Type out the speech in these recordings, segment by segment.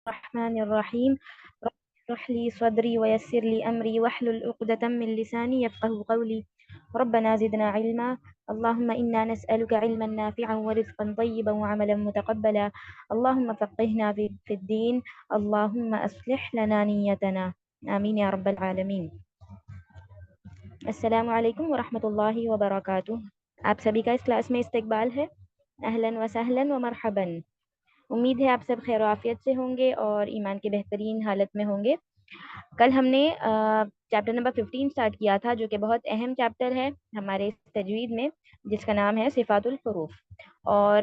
الرحمن الرحيم. رب اشرح لي صدري ويسر لي أمري واحلل عقدة من لساني يفقه قولي. ربنا زدنا علما. اللهم إنا نسألك علما نافعا ورزقا طيبا وعملا متقبلا. اللهم فقهنا في الدين. اللهم أصلح لنا نيتنا. آمين يا رب العالمين. السلام علیکم ورحمۃ اللہ وبرکاتہ. آپ سبھی کا اس کلاس میں استقبال ہے. اہلا وسہلا ومرحبا. امید ہے آپ سب خیر و عافیت سے ہوں گے اور ایمان کی بہترین حالت میں ہوں گے. کل ہم نے چیپٹر نمبر 15 سٹارٹ کیا تھا، جو کہ بہت اہم چیپٹر ہے ہمارے اس تجوید میں، جس کا نام ہے صفات الحروف. اور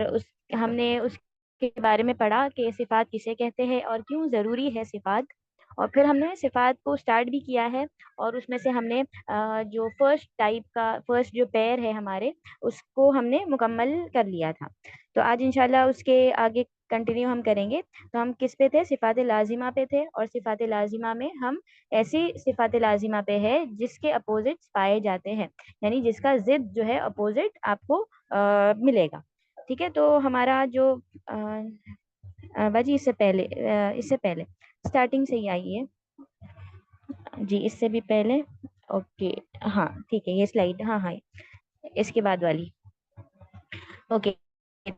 ہم نے اس کے بارے میں پڑھا کہ صفات کسے کہتے ہیں اور کیوں ضروری ہے صفات. اور پھر ہم نے صفات کو سٹارٹ بھی کیا ہے، اور اس میں سے ہم نے جو فرسٹ ٹائپ کا فرسٹ جو پیر ہے ہمارے، اس کو ہم نے مکمل کر لیا تھا. تو آج انشاءاللہ اس کے آگے کنٹینیو ہم کریں گے. تو ہم کس پہ تھے؟ صفات لازمہ پہ تھے. اور صفات لازمہ میں ہم ایسی صفات لازمہ پہ ہے جس کے اپوزٹ پائے جاتے ہیں، یعنی جس کا ضد جو ہے اپوزٹ آپ کو ملے گا. ٹھیک ہے، تو ہمارا جو باجی اس سے پہلے اسٹارٹنگ سے ہی آئیے جی، اس سے بھی پہلے. اوکے، ہاں ٹھیک ہے، یہ سلائیڈ، ہاں ہاں اس کے بعد والی. اوکے،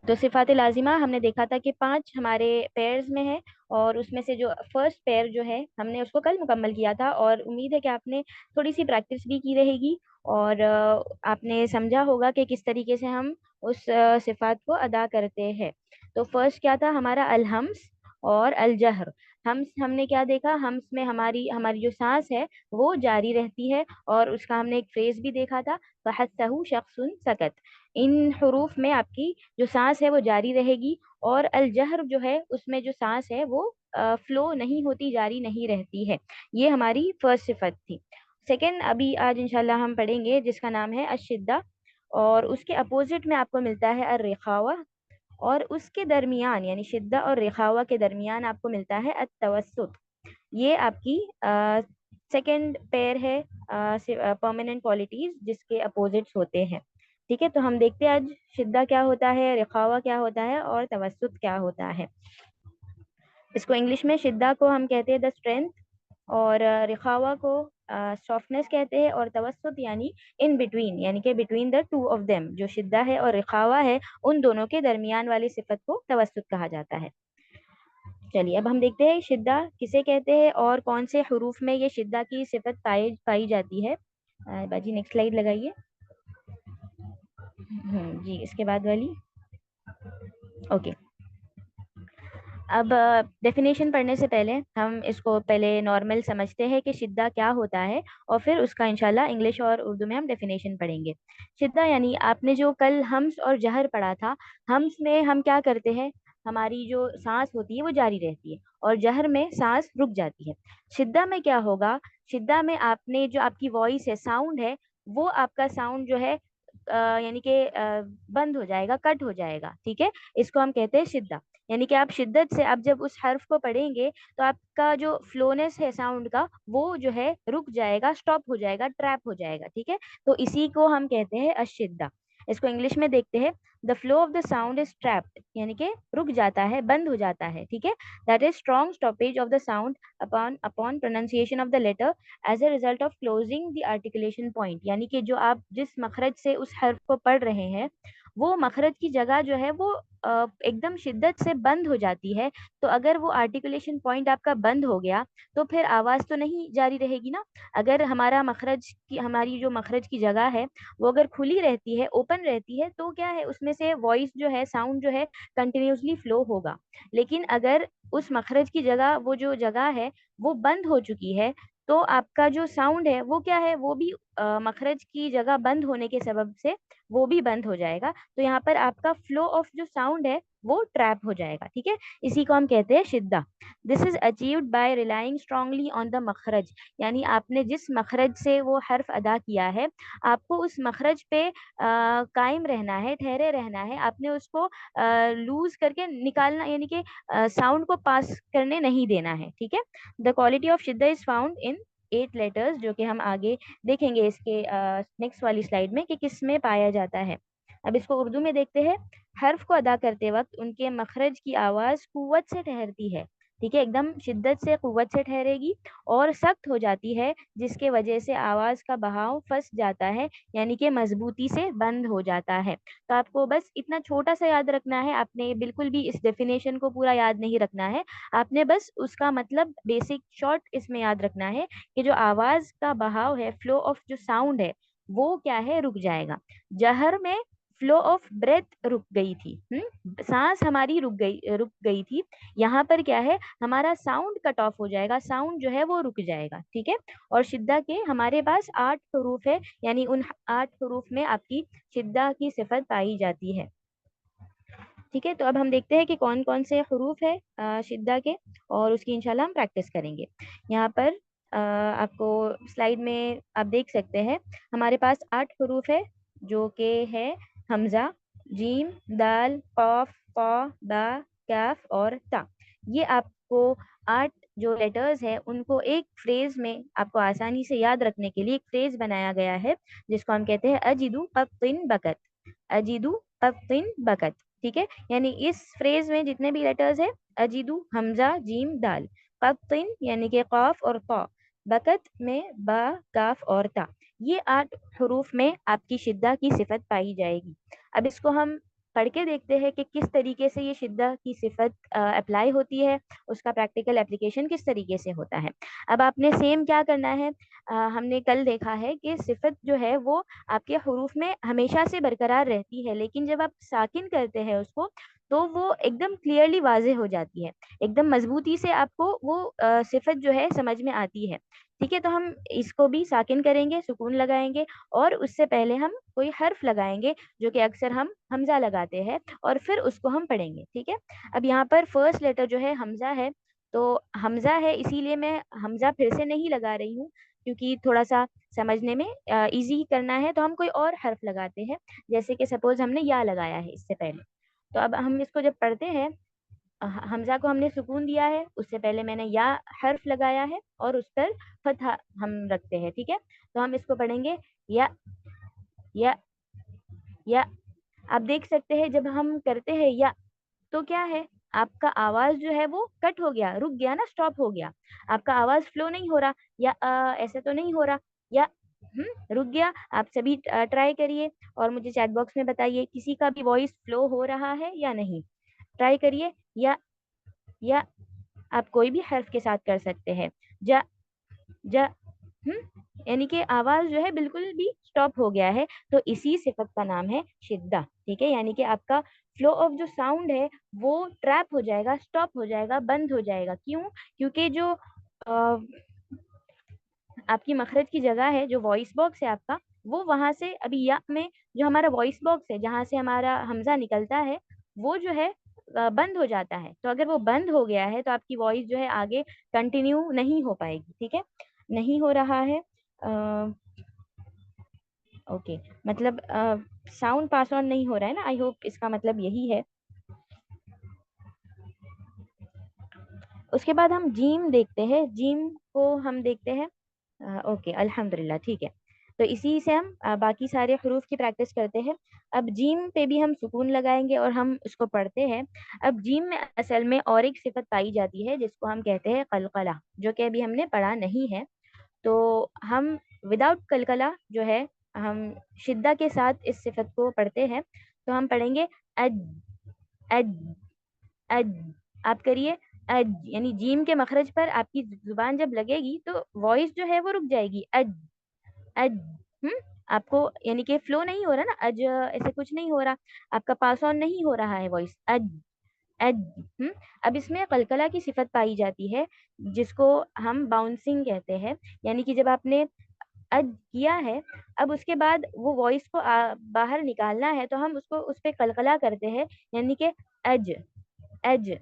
تو صفات لازمہ ہم نے دیکھا تھا کہ 5 ہمارے پیئرز میں ہے، اور اس میں سے جو فرسٹ پیئر جو ہے ہم نے اس کو کل مکمل کیا تھا. اور امید ہے کہ آپ نے تھوڑی سی پریکٹس بھی کی رہے گی، اور آپ نے سمجھا ہوگا کہ کس طریقے سے ہم اس صفات کو ادا کرتے ہیں. تو فرسٹ کیا تھا ہمارا؟ الحمس اور الجہر. ہم نے کیا دیکھا؟ ہمس میں ہماری جو سانس ہے وہ جاری رہتی ہے، اور اس کا ہم نے ایک فریز بھی دیکھا تھا، فَحَثَّهُ شَخْصٌ سَكَتَ. ان حروف میں آپ کی جو سانس ہے وہ جاری رہے گی، اور الجہر جو ہے اس میں جو سانس ہے وہ فلو نہیں ہوتی، جاری نہیں رہتی ہے. یہ ہماری فرسٹ صفت تھی. سیکنڈ ابھی آج انشاءاللہ ہم پڑھیں گے، جس کا نام ہے الشدہ. اور اس کے اپوزٹ میں آپ کو ملتا ہے الرخاوہ، اور اس کے درمیان یعنی شدہ اور رخاوہ کے درمیان آپ کو ملتا ہے التوسط. یہ آپ کی سیکنڈ پیئر ہے پرماننٹ کوالٹیز جس کے اپوزٹس ہوتے ہیں. ٹھیک ہے، تو ہم دیکھتے ہیں آج شدہ کیا ہوتا ہے، رخاوہ کیا ہوتا ہے، اور توسط کیا ہوتا ہے. اس کو انگلش میں شدہ کو ہم کہتے ہیں دا اسٹرینتھ، اور رخاوہ کو سافٹنس کہتے ہیں، اور توسط یعنی ان بٹوین، یعنی کہ between the two of them. جو شدہ ہے اور رخاوہ ہے ان دونوں کے درمیان والی صفت کو توسط کہا جاتا ہے. چلیے اب ہم دیکھتے ہیں شدہ کسے کہتے ہیں اور کون سے حروف میں یہ شدہ کی صفت پائی جاتی ہے. باجی نیکسٹ سلائیڈ لگائیے. جی اس کے بعد والی. اوکے، اب ڈیفینیشن پڑھنے سے پہلے ہم اس کو پہلے نارمل سمجھتے ہیں کہ شدہ کیا ہوتا ہے، اور پھر اس کا انشاءاللہ انگلش اور اردو میں ہم ڈیفینیشن پڑھیں گے. شدہ یعنی آپ نے جو کل ہمس اور جہر پڑھا تھا، ہمس میں ہم کیا کرتے ہیں؟ ہماری جو سانس ہوتی ہے وہ جاری رہتی ہے، اور جہر میں سانس رک جاتی ہے. شدہ میں کیا ہوگا؟ شدہ میں آپ نے جو آپ کی وائس ہے، ساؤنڈ ہے، وہ آپ کا ساؤنڈ جو ہے یعنی کہ بند ہو جائے گا، کٹ ہو جائے گا. ٹھیک ہے، اس کو ہم کہتے ہیں شدہ. یعنی کہ آپ شدت سے آپ جب اس حرف کو پڑھیں گے تو آپ کا جو فلونس ہے ساؤنڈ کا وہ جو ہے رک جائے گا، سٹاپ ہو جائے گا، ٹریپ ہو جائے گا. ٹھیک ہے، تو اسی کو ہم کہتے ہیں الشدہ. اس کو انگلش میں دیکھتے ہیں، the flow of the sound is trapped, یعنی کہ رک جاتا ہے، بند ہو جاتا ہے. ٹھیک ہے، that is strong stoppage of the sound upon pronunciation of the letter as a result of closing the articulation point. یعنی کہ جو آپ جس مخرج سے اس حرف کو پڑھ رہے ہیں وہ مخرج کی جگہ جو ہے وہ ایک دم شدت سے بند ہو جاتی ہے. تو اگر وہ آرٹیکولیشن پوائنٹ آپ کا بند ہو گیا تو پھر آواز تو نہیں جاری رہے گی نا. اگر ہماری جو مخرج کی جگہ ہے وہ اگر کھلی رہتی ہے، اوپن رہتی ہے، تو کیا ہے اس میں سے وائس جو ہے، ساؤنڈ جو ہے کنٹینیوسلی فلو ہوگا. لیکن اگر اس مخرج کی جگہ وہ جو جگہ ہے وہ بند ہو چکی ہے تو آپ کا جو ساؤنڈ ہے وہ کیا ہے، وہ بھی مخرج کی جگہ بند ہونے کے سبب سے وہ بھی بند ہو جائے گا. تو یہاں پر آپ کا فلو آف جو ساؤنڈ ہے وہ ٹریپ ہو جائے گا. ٹھیک ہے، اسی کو ہم کہتے ہیں شدہ. This is achieved by relying strongly on the makhraj. یعنی آپ نے جس مخرج سے وہ حرف ادا کیا ہے آپ کو اس مخرج پہ قائم رہنا ہے، ٹھہرے رہنا ہے. آپ نے اس کو لوز کر کے نکالنا، یعنی کہ ساؤنڈ کو پاس کرنے نہیں دینا ہے. ٹھیک ہے، دا کوالٹی آف شدہ از فاؤنڈ ان 8 لیٹرز، جو کہ ہم آگے دیکھیں گے اس کے نیکسٹ والی سلائیڈ میں کہ کس میں پایا جاتا ہے. اب اس کو اردو میں دیکھتے ہیں. حرف کو ادا کرتے وقت ان کے مخرج کی آواز قوت سے ٹھہرتی ہے. ठीक है, एकदम शिद्दत से, कुव्वत से ठहरेगी और सख्त हो जाती है, जिसके वजह से आवाज का बहाव फंस जाता है, यानी कि मजबूती से बंद हो जाता है। तो आपको बस इतना छोटा सा याद रखना है, आपने बिल्कुल भी इस डेफिनेशन को पूरा याद नहीं रखना है, आपने बस उसका मतलब बेसिक शॉर्ट इसमें याद रखना है कि जो आवाज का बहाव है, फ्लो ऑफ जो साउंड है, वो क्या है, रुक जाएगा। जहर में फ्लो ऑफ ब्रेथ रुक गई थी, सांस हमारी रुक गई थी। यहाँ पर क्या है, हमारा साउंड कट ऑफ हो जाएगा, साउंड जो है वो रुक जाएगा, ठीक है। और शिद्दा के हमारे पास 8 हरूफ है, यानी उन 8 हरूफ में आपकी शिद्दा की सिफत पाई जाती है, ठीक है। तो अब हम देखते हैं कि कौन कौन से हरूफ है शिद्दा के, और उसकी इंशाल्लाह हम प्रैक्टिस करेंगे। यहाँ पर आपको स्लाइड में आप देख सकते हैं, हमारे पास 8 हरूफ है, जो कि है हमजा, जीम, दाल, कौफ, कौ, बा, कैफ और ता। ये आपको 8 जो लेटर्स है, उनको एक फ्रेज में आपको आसानी से याद रखने के लिए एक फ्रेज बनाया गया है, जिसको हम कहते हैं अजिदु कत्तिन बकत, अजिदु कत्तिन बकत, ठीक है। यानी इस फ्रेज में जितने भी लेटर्स है, अजीदू, हमजा, जीम, दाल, कत्तिन यानी कि काफ और ता, बकत में बा, काफ और ता, ये 8 हरूफ में आपकी शिद्दा की सिफत पाई जाएगी। अब इसको हम पढ़ के देखते हैं कि किस तरीके से ये शिद्दा की सिफत अप्लाई होती है, उसका प्रैक्टिकल एप्लीकेशन किस तरीके से होता है। अब आपने सेम क्या करना है, हमने कल देखा है कि सिफत जो है वो आपके हरूफ में हमेशा से बरकरार रहती है, लेकिन जब आप साकिन करते हैं उसको, तो वो एकदम क्लियरली वाजे हो जाती है, एकदम मजबूती से आपको वो सिफत जो है समझ में आती है, ठीक है। तो हम इसको भी साकिन करेंगे, सुकून लगाएंगे, और उससे पहले हम कोई हर्फ लगाएंगे, जो कि अक्सर हम हमजा लगाते हैं, और फिर उसको हम पढ़ेंगे, ठीक है। अब यहाँ पर फर्स्ट लेटर जो है हमजा है, तो हमजा है इसीलिए मैं हमजा फिर से नहीं लगा रही हूँ, क्योंकि थोड़ा सा समझने में इजी करना है, तो हम कोई और हर्फ लगाते हैं, जैसे कि सपोज हमने या लगाया है इससे पहले। तो अब हम इसको जब पढ़ते हैं, हमजा को हमने सुकून दिया है, उससे पहले मैंने या हर्फ लगाया है, और उस पर फतहा हम रखते हैं, ठीक है। तो हम इसको पढ़ेंगे या, या, या। आप देख सकते हैं जब हम करते हैं या, तो क्या है, आपका आवाज जो है वो कट हो गया, रुक गया ना, स्टॉप हो गया, आपका आवाज फ्लो नहीं हो रहा, या ऐसे तो नहीं हो रहा, या रुक गया। आप सभी ट्राई करिए, और मुझे चैट बॉक्स में बताइए किसी का भी वॉइस फ्लो हो रहा है या नहीं, ट्राई करिए। या आप कोई भी हर्फ के साथ कर सकते हैं, जा, जा, यानी कि आवाज जो है बिल्कुल भी स्टॉप हो गया है, तो इसी सिफत का नाम है शिद्दा, ठीक है। यानी कि आपका फ्लो ऑफ जो साउंड है वो ट्रैप हो जाएगा, स्टॉप हो जाएगा, बंद हो जाएगा। क्यों? क्योंकि जो आपकी मखरज की जगह है, जो वॉइस बॉक्स है आपका, वो वहां से अभी या में जो हमारा वॉइस बॉक्स है, जहां से हमारा हमजा निकलता है, वो जो है बंद हो जाता है। तो अगर वो बंद हो गया है, तो आपकी वॉइस जो है आगे कंटिन्यू नहीं हो पाएगी, ठीक है। नहीं हो रहा है, ओके, मतलब साउंड पास ऑन नहीं हो रहा है ना, आई होप इसका मतलब यही है। उसके बाद हम जीम देखते हैं, जीम को हम देखते हैं, ओके अल्हम्दुलिल्लाह, ठीक है। तो इसी से हम बाकी सारे हरूफ की प्रैक्टिस करते हैं। अब जीम पे भी हम सुकून लगाएंगे और हम उसको पढ़ते हैं। अब जीम में असल में और एक सिफत पाई जाती है, जिसको हम कहते हैं कलकला, जो कि अभी हमने पढ़ा नहीं है। तो हम विदाउट कलकला जो है, हम शिद्दा के साथ इस सिफत को पढ़ते हैं। तो हम पढ़ेंगे अज, अज, अज। आप करिए अज, यानी जीम के मखरज पर आपकी जुबान जब लगेगी, तो वॉइस जो है वो रुक जाएगी, अज, अज। हम्म आपको यानी कि फ्लो नहीं हो रहा ना, अज ऐसे कुछ नहीं हो रहा, आपका पास ऑन नहीं हो रहा है वॉइस, अज, अज। हम्म अब इसमें कलकला की सिफत पाई जाती है, जिसको हम बाउंसिंग कहते हैं। यानी कि जब आपने अज किया है, अब उसके बाद वो वॉइस को बाहर निकालना है, तो हम उसको उस पे कलकला करते हैं, यानी कि अज, एज,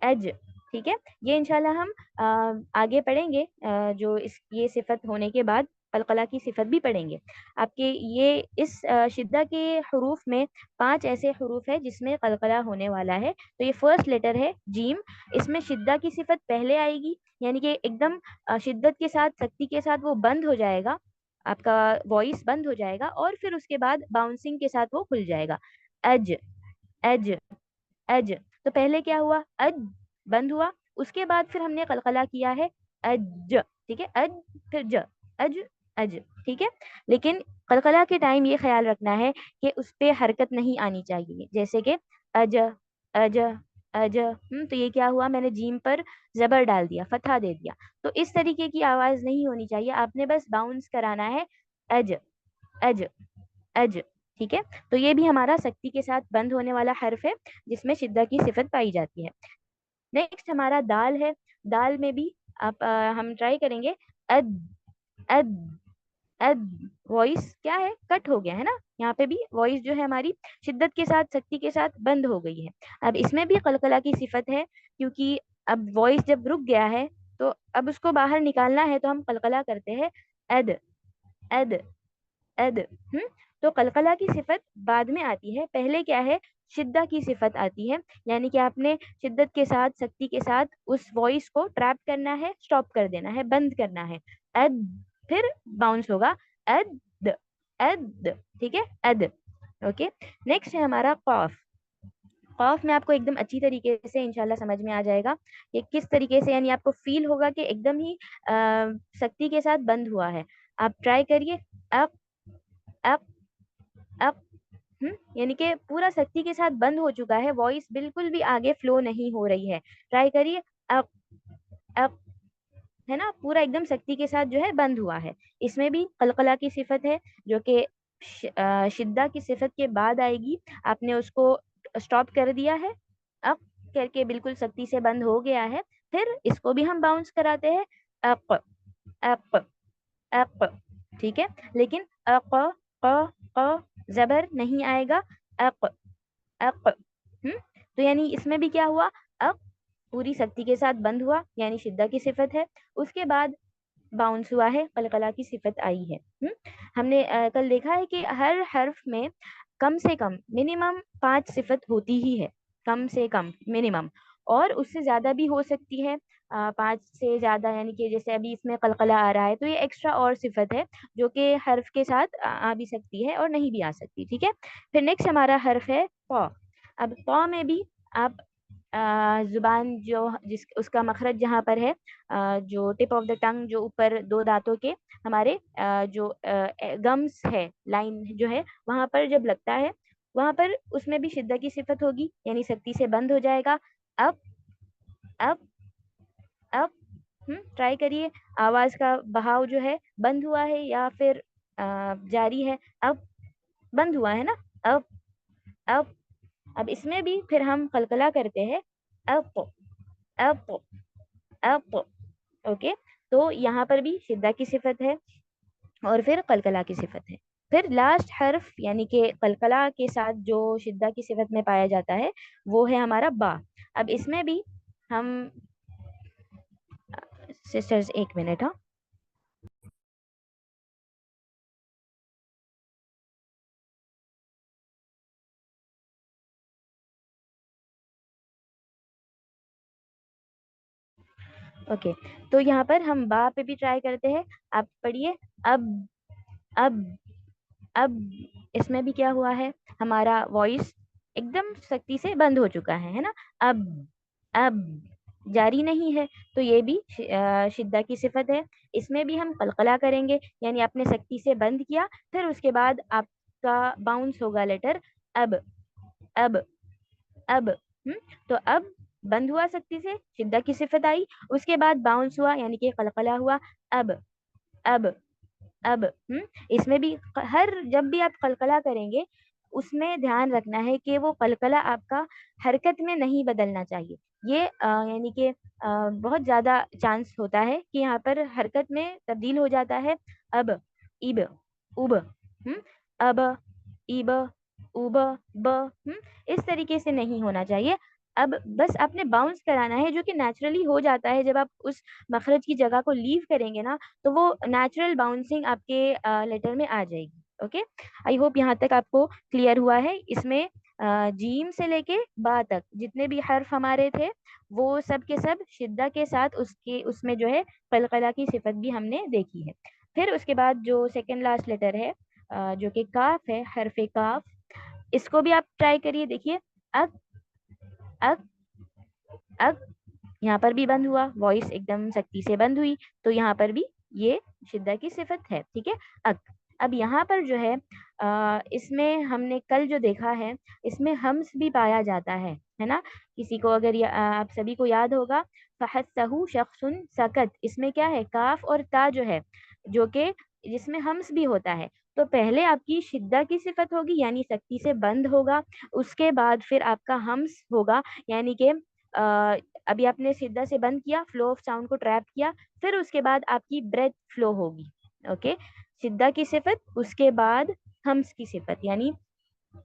एज, ठीक है। ये इंशाल्लाह हम आगे पढ़ेंगे, जो इस ये सिफत होने के बाद कलकला की सिफत भी पढ़ेंगे। आपके ये इस शिद्दा के हरूफ में 5 ऐसे हरूफ है जिसमें कलकला होने वाला है। तो ये फर्स्ट लेटर है जीम, इसमें शिद्दा की सिफत पहले आएगी, यानी कि एकदम शिद्दत के साथ, सख्ती के साथ वो बंद हो जाएगा, आपका वॉइस बंद हो जाएगा, और फिर उसके बाद बाउंसिंग के साथ वो खुल जाएगा, एज, एज, एज। तो पहले क्या हुआ, अज बंद हुआ, उसके बाद फिर हमने कलकला किया है अज, ठीक है, अज फिर ज, अज अज, ठीक है। लेकिन कलकला के टाइम ये ख्याल रखना है कि उस पे हरकत नहीं आनी चाहिए, जैसे कि अज अज अज, तो ये क्या हुआ, मैंने जीम पर जबर डाल दिया, फतहा दे दिया। तो इस तरीके की आवाज नहीं होनी चाहिए, आपने बस बाउंस कराना है अज अज अज, ठीक है। तो ये भी हमारा सख्ती के साथ बंद होने वाला हर्फ है जिसमें शिद्दा की सिफत पाई जाती है। नेक्स्ट हमारा दाल है। दाल में भी आप हम ट्राई करेंगे अद अद अद। वॉइस क्या है, कट हो गया है ना, यहाँ पे भी वॉइस जो है हमारी शिद्दत के साथ सख्ती के साथ बंद हो गई है। अब इसमें भी कलकला की सिफत है, क्योंकि अब वॉइस जब रुक गया है तो अब उसको बाहर निकालना है, तो हम कलकला करते हैं अद अद अद। तो कलकला की सिफत बाद में आती है, पहले क्या है, शिद्दा की सिफत आती है, यानी कि आपने शिद्दत के साथ सख्ती के साथ उस वॉइस को ट्रैप करना है, स्टॉप कर देना है, बंद करना है, अद, फिर बाउंस होगा अद अद, ठीक है, अद। ओके। नेक्स्ट है हमारा कॉफ। कॉफ में आपको एकदम अच्छी तरीके से इंशाल्लाह समझ में आ जाएगा कि किस तरीके से, यानी आपको फील होगा कि एकदम ही सख्ती के साथ बंद हुआ है। आप ट्राई करिए अप अप अप, यानी कि पूरा सख्ती के साथ बंद हो चुका है, वॉइस बिल्कुल भी आगे फ्लो नहीं हो रही है। ट्राई करिए अप अप, है ना, पूरा एकदम सख्ती के साथ जो है बंद हुआ है। इसमें भी कलकला की सिफत है, जो कि शिद्दा की सिफत के बाद आएगी। आपने उसको स्टॉप कर दिया है, अप करके बिल्कुल सख्ती से बंद हो गया है, फिर इसको भी हम बाउंस कराते हैं अप अप अप, ठीक है। लेकिन अक क क जबर नहीं आएगा, अक अक, तो यानी इसमें भी क्या हुआ, अक पूरी सख्ती के साथ बंद हुआ, यानी शिद्दा की सिफत है, उसके बाद बाउंस हुआ है, कलकला की सिफत आई है। हमने कल देखा है कि हर हर्फ में कम से कम मिनिमम 5 सिफत होती ही है, कम से कम मिनिमम, और उससे ज्यादा भी हो सकती है, 5 से ज्यादा, यानी कि जैसे अभी इसमें कलकला आ रहा है तो ये एक्स्ट्रा और सिफत है जो कि हर्फ के साथ आ भी सकती है और नहीं भी आ सकती, ठीक है। फिर नेक्स्ट हमारा हर्फ है प। अब प में भी आप जुबान जो जिस उसका मखरज जहाँ पर है, जो टिप ऑफ द टंग, जो ऊपर दो दांतों के हमारे जो गम्स है, लाइन जो है, वहां पर जब लगता है, वहां पर उसमें भी शिद्दा की सिफत होगी, यानी सख्ती से बंद हो जाएगा। अब अब अब ट्राई करिए, आवाज का बहाव जो है बंद हुआ है या फिर जारी है, अब बंद हुआ है ना, अब अब अब इसमें भी फिर हम कलकला करते हैं अप अप अप, ओके। तो यहाँ पर भी शिद्दा की सिफत है और फिर कलकला की सिफत है। फिर लास्ट हर्फ यानी कि कलकला के साथ जो शिद्दा की सिफत में पाया जाता है वो है हमारा बा। अब इसमें भी हम, सिस्टर्स एक मिनट, हाँ। ओके। तो यहाँ पर हम बा पे भी ट्राई करते हैं, आप पढ़िए अब अब अब। इसमें भी क्या हुआ है, हमारा वॉइस एकदम सख्ती से बंद हो चुका है ना, अब जारी नहीं है, तो ये भी शिद्दा की सिफत है। इसमें भी हम कलकला करेंगे, यानी आपने सख्ती से बंद किया, फिर उसके बाद आपका बाउंस होगा लेटर अब अब अब, तो अब बंद हुआ सख्ती से, शिद्दा की सिफत आई, उसके बाद बाउंस हुआ यानी कि कलकला हुआ अब अब अब। इसमें भी हर जब भी आप कलकला करेंगे उसमें ध्यान रखना है कि वो कलकला आपका हरकत में नहीं बदलना चाहिए। ये यानी कि बहुत ज्यादा चांस होता है कि यहाँ पर हरकत में तब्दील हो जाता है, अब इब उब, अब इब उब ब, इस तरीके से नहीं होना चाहिए। अब बस आपने बाउंस कराना है, जो कि नेचुरली हो जाता है जब आप उस मखरज की जगह को लीव करेंगे ना, तो वो नेचुरल बाउंसिंग आपके लेटर में आ जाएगी। ओके, आई होप यहाँ तक आपको क्लियर हुआ है। इसमें जीम से लेके बा तक जितने भी हर्फ हमारे थे वो सब के सब शिद्दा के साथ उसके उसमें जो है कलकला की सिफत भी हमने देखी है। फिर उसके बाद जो सेकंड लास्ट लेटर है जो कि काफ है, हरफ काफ, इसको भी आप ट्राई करिए, देखिए अक अक अक, यहाँ पर भी बंद हुआ, वॉइस एकदम सख्ती से बंद हुई, तो यहाँ पर भी ये शिद्दा की सिफत है, ठीक है। अक। अब यहाँ पर जो है इसमें हमने कल जो देखा है, इसमें हम्स भी पाया जाता है ना। किसी को अगर आप सभी को याद होगा, फहस्सहु शख्सुन सकत, इसमें क्या है, काफ और ता जो है, जो कि जिसमें हम्स भी होता है। तो पहले आपकी शिद्दा की सिफत होगी, यानी सख्ती से बंद होगा, उसके बाद फिर आपका हम्स होगा, यानी कि अभी आपने सिद्धा से बंद किया, फ्लो ऑफ साउंड को ट्रैप किया, फिर उसके बाद आपकी ब्रेथ फ्लो होगी। ओके, सिद्धा की सिफत, उसके बाद हम्स की सिफत, यानी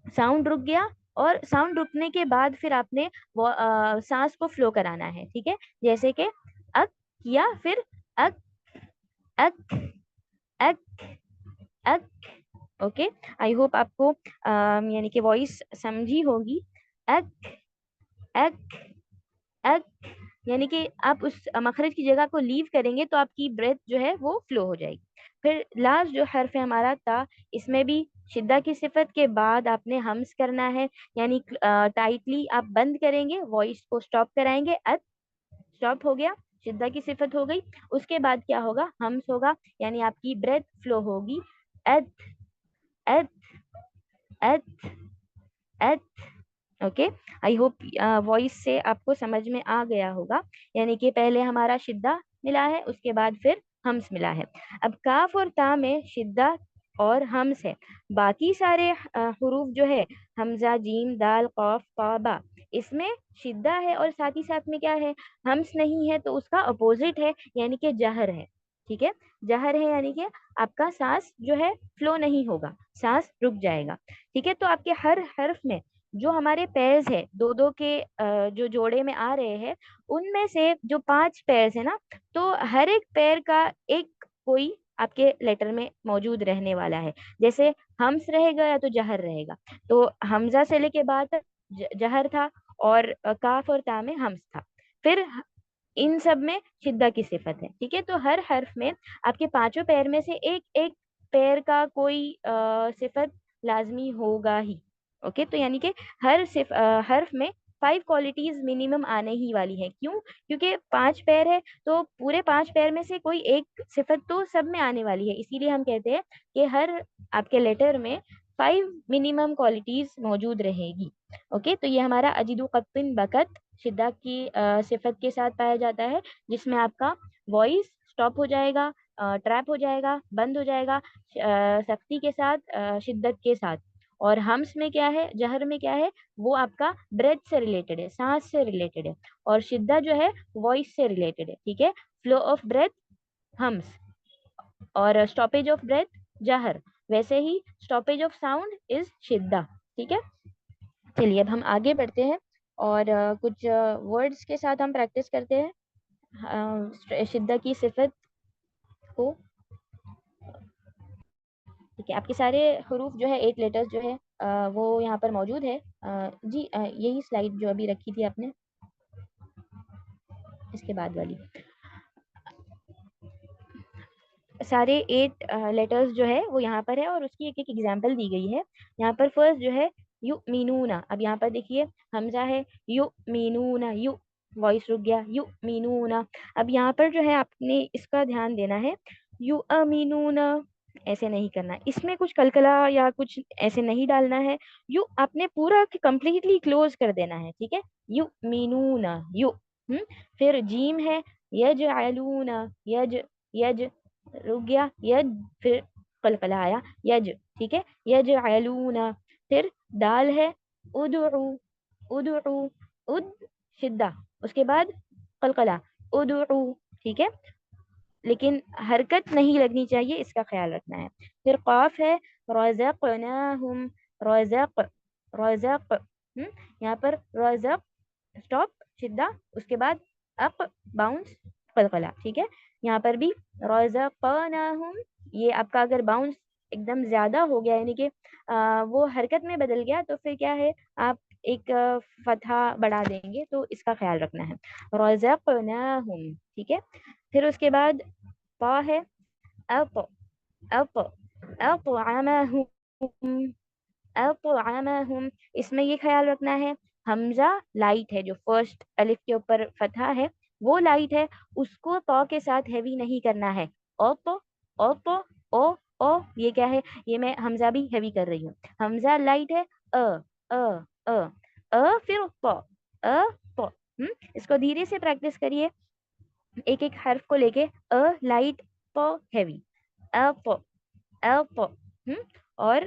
साउंड रुक गया, और साउंड रुकने के बाद फिर आपने वो सांस को फ्लो कराना है, ठीक है। जैसे कि अक किया, फिर अक, अक, अक, अक। ओके, आई होप आपको यानी कि वॉइस समझी होगी। अक, अक, अक, यानी कि आप उस मखरज की जगह को लीव करेंगे तो आपकी ब्रेथ जो है वो फ्लो हो जाएगी। फिर लास्ट जो हर्फ है हमारा ता, इसमें भी शिद्दा की सिफत के बाद आपने हम्स करना है, यानी टाइटली आप बंद करेंगे, वॉइस को स्टॉप कराएंगे, अत, स्टॉप हो गया, शिद्दा की सिफत हो गई। उसके बाद क्या होगा, हम्स होगा, यानी आपकी ब्रेथ फ्लो होगी, अत, अत, अत, अत। ओके, आई होप वॉइस से आपको समझ में आ गया होगा। यानी कि पहले हमारा शिद्दा मिला है, उसके बाद फिर हम्स मिला है। अब काफ और ता में शिद्दा और हम्स है। बाकी सारे हुरूफ जो है, हमजा, जीम, दाल, कौफ, ता, बा, इसमें शिद्दा है और साथ ही साथ में क्या है, हम्स नहीं है, तो उसका अपोजिट है, यानी कि जहर है, ठीक है। जहर है यानी कि आपका सांस जो है फ्लो नहीं होगा, सांस रुक जाएगा, ठीक है। तो आपके हर हर्फ में जो हमारे पेयर्स है, दो दो के जो जोड़े में आ रहे हैं, उनमें से जो 5 पेयर्स है ना, तो हर एक पेयर का एक कोई आपके लेटर में मौजूद रहने वाला है। जैसे हम्स रहेगा या तो जहर रहेगा, तो हमजा से लेके बाद तक जहर था, और काफ और ता में हम्स था, फिर इन सब में शिद्दा की सिफत है, ठीक है। तो हर हर्फ में आपके पांचों पैर में से एक एक पैर का कोई सिफत लाजमी होगा ही। ओके, तो यानी कि हर्फ में 5 क्वालिटीज मिनिमम आने ही वाली है। क्यों? क्योंकि 5 पैर है, तो पूरे 5 पैर में से कोई एक सिफत तो सब में आने वाली है, इसीलिए हम कहते हैं कि हर आपके लेटर में 5 मिनिमम क्वालिटीज मौजूद रहेगी। ओके, तो ये हमारा अजीदु कत्तिन बकत शिद्दा की सिफत के साथ पाया जाता है, जिसमें आपका वॉइस स्टॉप हो जाएगा, ट्रैप हो जाएगा, बंद हो जाएगा, सख्ती के साथ, शिद्दत के साथ। और हम्स में क्या है, जहर में क्या है, वो आपका ब्रेथ से रिलेटेड है, सांस से रिलेटेड है, और शिद्दा जो है वॉइस से रिलेटेड है, ठीक है। फ्लो ऑफ ब्रेथ हम्स, और स्टॉपेज ऑफ ब्रेथ जहर, वैसे ही स्टॉपेज ऑफ साउंड इज शिद्दा, ठीक है। चलिए अब हम आगे बढ़ते हैं, और कुछ वर्ड्स के साथ हम प्रैक्टिस करते हैं शिद्दा की सिफत को। ठीक है, आपके सारे हरूफ जो है, 8 लेटर्स जो है वो यहाँ पर मौजूद है। जी यही स्लाइड जो अभी रखी थी आपने, इसके बाद वाली, सारे 8 लेटर्स जो है वो यहाँ पर है, और उसकी एक एक एग्जाम्पल दी गई है। यहाँ पर फर्स्ट जो है यू मीनूना, अब यहाँ पर देखिए हमजा है, यू मीनूना, यू, वॉइस रुक गया, यू मीनूना। अब यहाँ पर जो है आपने इसका ध्यान देना है, यू अमीनूना ऐसे नहीं करना, इसमें कुछ कलकला या कुछ ऐसे नहीं डालना है, यू आपने पूरा कंप्लीटली क्लोज कर देना है, ठीक है। यू मीनूना, यू। फिर जीम है, यज आलूना, यज, यज, रुक गया, यज, फिर कलकला आया, यज, ठीक है, यज आलूना। फिर दाल है, उदउ, उदउ, उद, शिद्दा, उसके बाद कलकला, उदउ, ठीक है, लेकिन हरकत नहीं लगनी चाहिए, इसका ख्याल रखना है। फिर काफ है, रज़क़नाहुम, रज़क़, रज़क़, यहाँ पर रज़क़, स्टॉप, शिद्दा, उसके बाद अप, बाउंस, कलकला, ठीक है। यहाँ पर भी रज़क़नाहुम, ये आपका अगर बाउंस एकदम ज्यादा हो गया, यानी कि वो हरकत में बदल गया, तो फिर क्या है, आप एक फतहा बढ़ा देंगे, तो इसका ख्याल रखना है। रज़क़नाहुम, ठीक है। फिर उसके बाद पा है, अप, अप, अतअमहुम, अतअमहुम, इसमें ये ख्याल रखना है, हमजा लाइट है, जो फर्स्ट अलिफ के ऊपर फतहा है, वो लाइट है उसको तो के साथ हैवी नहीं करना है। ओ तो, ओ तो, ओ, ये क्या है, ये मैं हमजा भी हैवी कर रही हूँ। हमजा लाइट है, अ अ अ फिर तो, अ तो। इसको धीरे से प्रैक्टिस करिए, एक एक हर्फ को लेके। लाइट, तो हैवी, अ तो, अ तो। और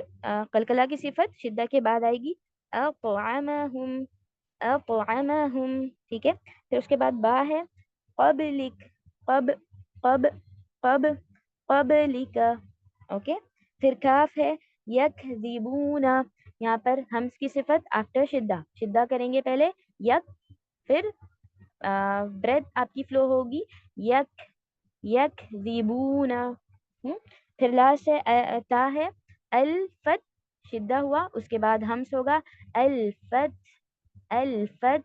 कलकला की सिफत शिद्दा के बाद आएगी, अतअमहुम, अतअमहुम, ठीक है। फिर उसके बाद बा है, क़ब्लिक, क़ब क़ब क़ब क़ब्लिका, ओके। फिर काफ है, यकज़िबूना, यहाँ पर हम्स की सिफत आफ्टर शिद्दा, शिद्दा करेंगे पहले, यक, फिर ब्रेथ आपकी फ्लो होगी, यक यकज़िबूना। फिर लास्ट है ता है, अल्फत, शिद्दा हुआ, उसके बाद हम्स होगा, अल्फत, अल्फत,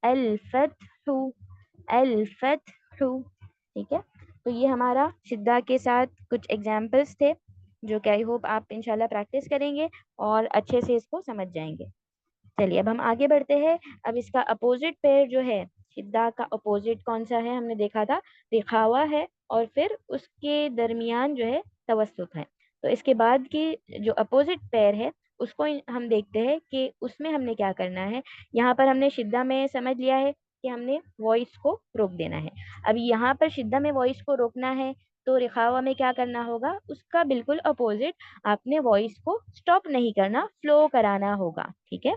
अल्फतहु, अल्फतहु, ठीक है। तो ये हमारा शिद्दा के साथ कुछ एग्जाम्पल्स थे, जो कि आई होप आप इंशाल्लाह प्रैक्टिस करेंगे और अच्छे से इसको समझ जाएंगे। चलिए अब हम आगे बढ़ते हैं। अब इसका अपोजिट पेयर जो है, शिद्दा का अपोजिट कौन सा है, हमने देखा था रिखावा है, और फिर उसके दरमियान जो है तवस्सुत है। तो इसके बाद की जो अपोजिट पेयर है उसको हम देखते हैं कि उसमें हमने क्या करना है। यहाँ पर हमने शिद्दा में समझ लिया है कि हमने वॉइस को रोक देना है। अब यहाँ पर शिद्दा में वॉइस को रोकना है, तो रिखावा में क्या करना होगा, उसका बिल्कुल अपोजिट, आपने वॉइस को स्टॉप नहीं करना, फ्लो कराना होगा, ठीक है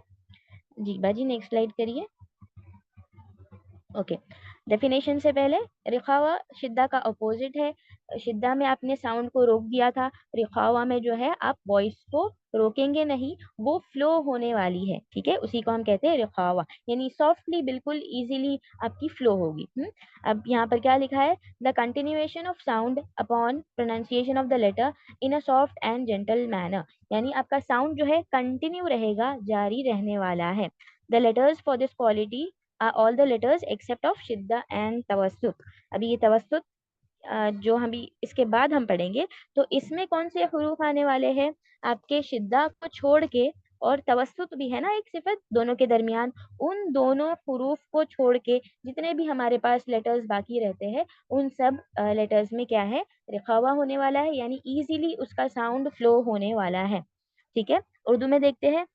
जी। बाजी नेक्स्ट स्लाइड करिए। ओके, डेफिनेशन से पहले, रिखावा शिद्दा का अपोजिट है। शिद्दा में आपने साउंड को रोक दिया था, रिखावा में जो है आप वॉइस को रोकेंगे नहीं, वो फ्लो होने वाली है, ठीक है, उसी को हम कहते हैं रिखावा, यानी सॉफ्टली, बिल्कुल इजीली आपकी फ्लो होगी। अब यहाँ पर क्या लिखा है, the continuation of sound upon pronunciation of the letter in a soft and gentle manner, यानी आपका साउंड जो है कंटिन्यू रहेगा, जारी रहने वाला है। The letters for this quality all the letters except of shidda and tawassut. अभी ये तवस्सुत जो हम इसके बाद हम पढ़ेंगे, तो इसमें कौन से हरूफ आने वाले हैं, आपके शिद्दा को छोड़ के, और तवस्सुत भी है ना एक सिफत दोनों के दरमियान, उन दोनों हरूफ को छोड़ के जितने भी हमारे पास लेटर्स बाकी रहते हैं, उन सब लेटर्स में क्या है, रिखावा होने वाला है, यानी इजीली उसका साउंड फ्लो होने वाला है, ठीक है। उर्दू में देखते हैं,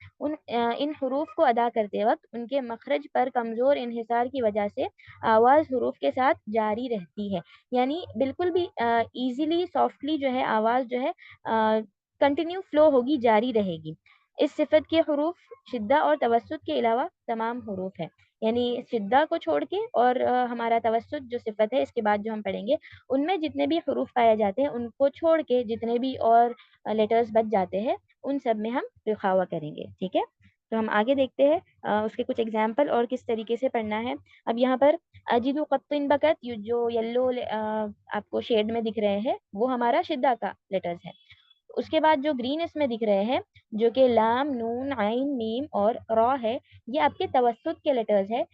इन हरूफ को अदा करते वक्त उनके मखरज पर कमज़ोर इन्हिसार की वजह से आवाज़ हरूफ के साथ जारी रहती है, यानी बिल्कुल भी इजीली सॉफ्टली जो है आवाज़ जो है कंटिन्यू फ्लो होगी, जारी रहेगी। इस सिफत के हरूफ शिद्दा और तवस्सुत के अलावा तमाम हरूफ है, यानी शिद्दा को छोड़ के, और हमारा तवस्सुत जो सिफत है इसके बाद जो हम पढ़ेंगे, उनमें जितने भी हरूफ पाए जाते हैं उनको छोड़ के जितने भी और लेटर्स बच जाते हैं, उन सब में हम रिखावा करेंगे, ठीक है। तो हम आगे देखते हैं उसके कुछ एग्जाम्पल और किस तरीके से पढ़ना है। अब यहाँ पर अजीदु कत्तिन बकत, जो येलो आपको शेड में दिख रहे हैं, वो हमारा शिद्दा का लेटर्स है। उसके बाद जो ग्रीन इसमें दिख रहे हैं, जो कि लाम, नून, आइन, मीम और रॉ है, ये आपके तवस्सुत के लेटर्स है।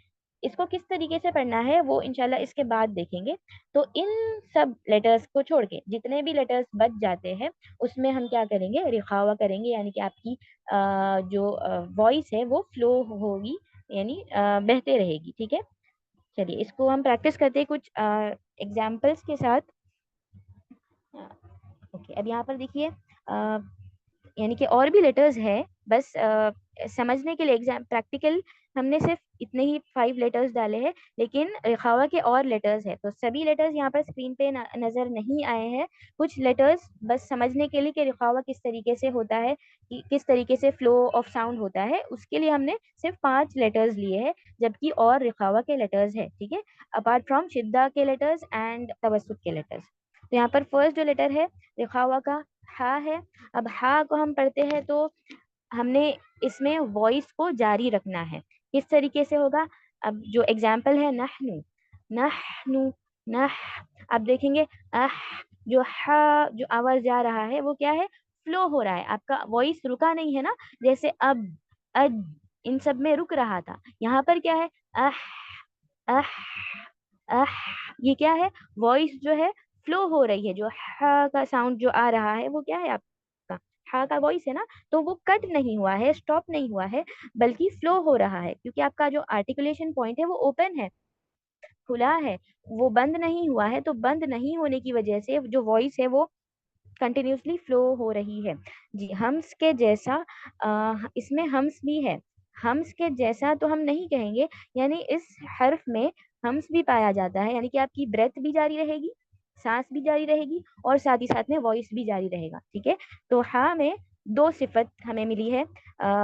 इसको किस तरीके से पढ़ना है वो इंशाल्लाह इसके बाद देखेंगे। तो इन सब लेटर्स को छोड़ के जितने भी लेटर्स बच जाते हैं, उसमें हम क्या करेंगे, रिखावा करेंगे, यानी कि आपकी जो वॉइस है वो फ्लो होगी, यानी बहते रहेगी, ठीक है। चलिए इसको हम प्रैक्टिस करते हैं कुछ एग्जाम्पल्स के साथ। ओके, अब यहाँ पर देखिए, यानी कि और भी लेटर्स है, बस समझने के लिए एग्जाम प्रैक्टिकल हमने सिर्फ इतने ही 5 लेटर्स डाले हैं, लेकिन रिखावा के और लेटर्स है, तो सभी लेटर्स यहाँ पर स्क्रीन पे नज़र नहीं आए हैं। कुछ लेटर्स बस समझने के लिए कि रिखावा किस तरीके से होता है, कि किस तरीके से फ्लो ऑफ साउंड होता है, उसके लिए हमने सिर्फ 5 लेटर्स लिए हैं, जबकि और रिखावा के लेटर्स है, ठीक है, अपार्ट फ्रॉम शिद्दा के लेटर्स एंड तवस्सुत के लेटर्स। तो यहाँ पर फर्स्ट जो लेटर है रिखावा का, हा है। अब हा को हम पढ़ते हैं तो हमने इसमें वॉइस को जारी रखना है, किस तरीके से होगा। अब जो एग्जाम्पल है, नहनु, नहनु, नह, आप देखेंगे अह, जो हा जो आवाज जा रहा है वो क्या है, फ्लो हो रहा है, आपका वॉइस रुका नहीं है ना, जैसे अब, अज, इन सब में रुक रहा था, यहाँ पर क्या है, अह, अह, अह, ये क्या है, वॉइस जो है फ्लो हो रही है, जो हा का साउंड जो आ रहा है वो क्या है आपका, हा का वॉइस है ना, तो वो कट नहीं हुआ है, स्टॉप नहीं हुआ है, बल्कि फ्लो हो रहा है, क्योंकि आपका जो आर्टिकुलेशन पॉइंट है वो ओपन है, खुला है, वो बंद नहीं हुआ है, तो बंद नहीं होने की वजह से जो वॉइस है वो कंटिन्यूसली फ्लो हो रही है। जी, हम्स के जैसा, इसमें हम्स भी है। हम्स के जैसा तो हम नहीं कहेंगे, यानी इस हर्फ में हम्स भी पाया जाता है, यानी कि आपकी ब्रेथ भी जारी रहेगी, सांस भी जारी रहेगी, और साथ ही साथ में वॉइस भी जारी रहेगा। ठीक है, तो हा में दो सिफत हमें मिली है।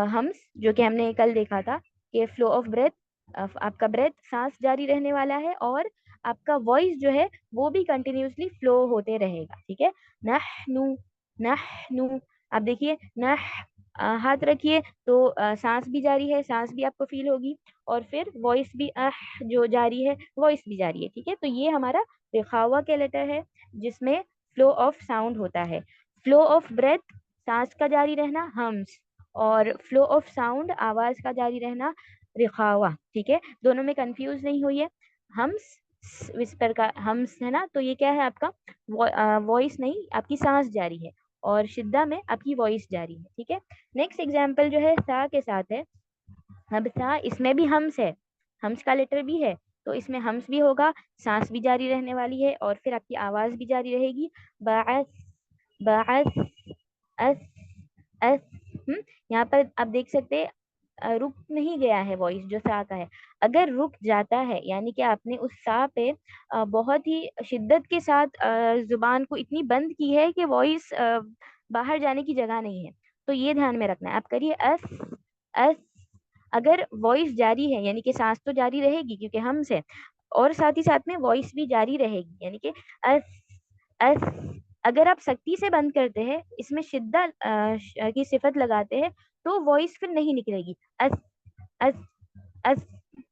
हम्स जो कि हमने कल देखा था कि फ्लो ऑफ ब्रेथ, आपका ब्रेथ सांस जारी रहने वाला है, और आपका वॉइस जो है वो भी कंटिन्यूसली फ्लो होते रहेगा। ठीक है, नहनु, नहनु, आप देखिए नह, हाथ रखिए तो सांस भी जारी है, सांस भी आपको फील होगी, और फिर वॉइस भी जो जारी है, वॉइस भी जारी है। ठीक है, तो ये हमारा रिखावा के लेटर है जिसमें फ्लो ऑफ साउंड होता है। फ्लो ऑफ ब्रेथ, सांस का जारी रहना, हम्स, और फ्लो ऑफ साउंड, आवाज का जारी रहना, रिखावा। ठीक है, दोनों में कंफ्यूज नहीं हुई है। हम्स विस्पर का हम्स है ना, तो ये क्या है आपका वॉइस नहीं, आपकी सांस जारी है, और शिद्दा में आपकी वॉइस जारी है। ठीक है, नेक्स्ट एग्जाम्पल जो है सा के साथ है। अब सा, इसमें भी हम्स है, हम्स का लेटर भी है, तो इसमें हम्स भी होगा, सांस भी जारी रहने वाली है, और फिर आपकी आवाज भी जारी रहेगी। बाअस, बाअस, अस, अस। यहाँ पर आप देख सकते हैं रुक नहीं गया है वॉइस जो सा का है। अगर रुक जाता है, यानी कि आपने उस सा पे बहुत ही शिद्दत के साथ जुबान को इतनी बंद की है कि वॉइस बाहर जाने की जगह नहीं है, तो ये ध्यान में रखना है। आप करिए अस, अस। अगर वॉइस जारी है, यानी कि सांस तो जारी रहेगी क्योंकि हम से, और साथ ही साथ में वॉइस भी जारी रहेगी, यानी कि अस, अस। अगर आप सख्ती से बंद करते हैं, इसमें शिद्दा की सिफत लगाते हैं, तो वॉइस फिर नहीं निकलेगी। अस, अस, अस।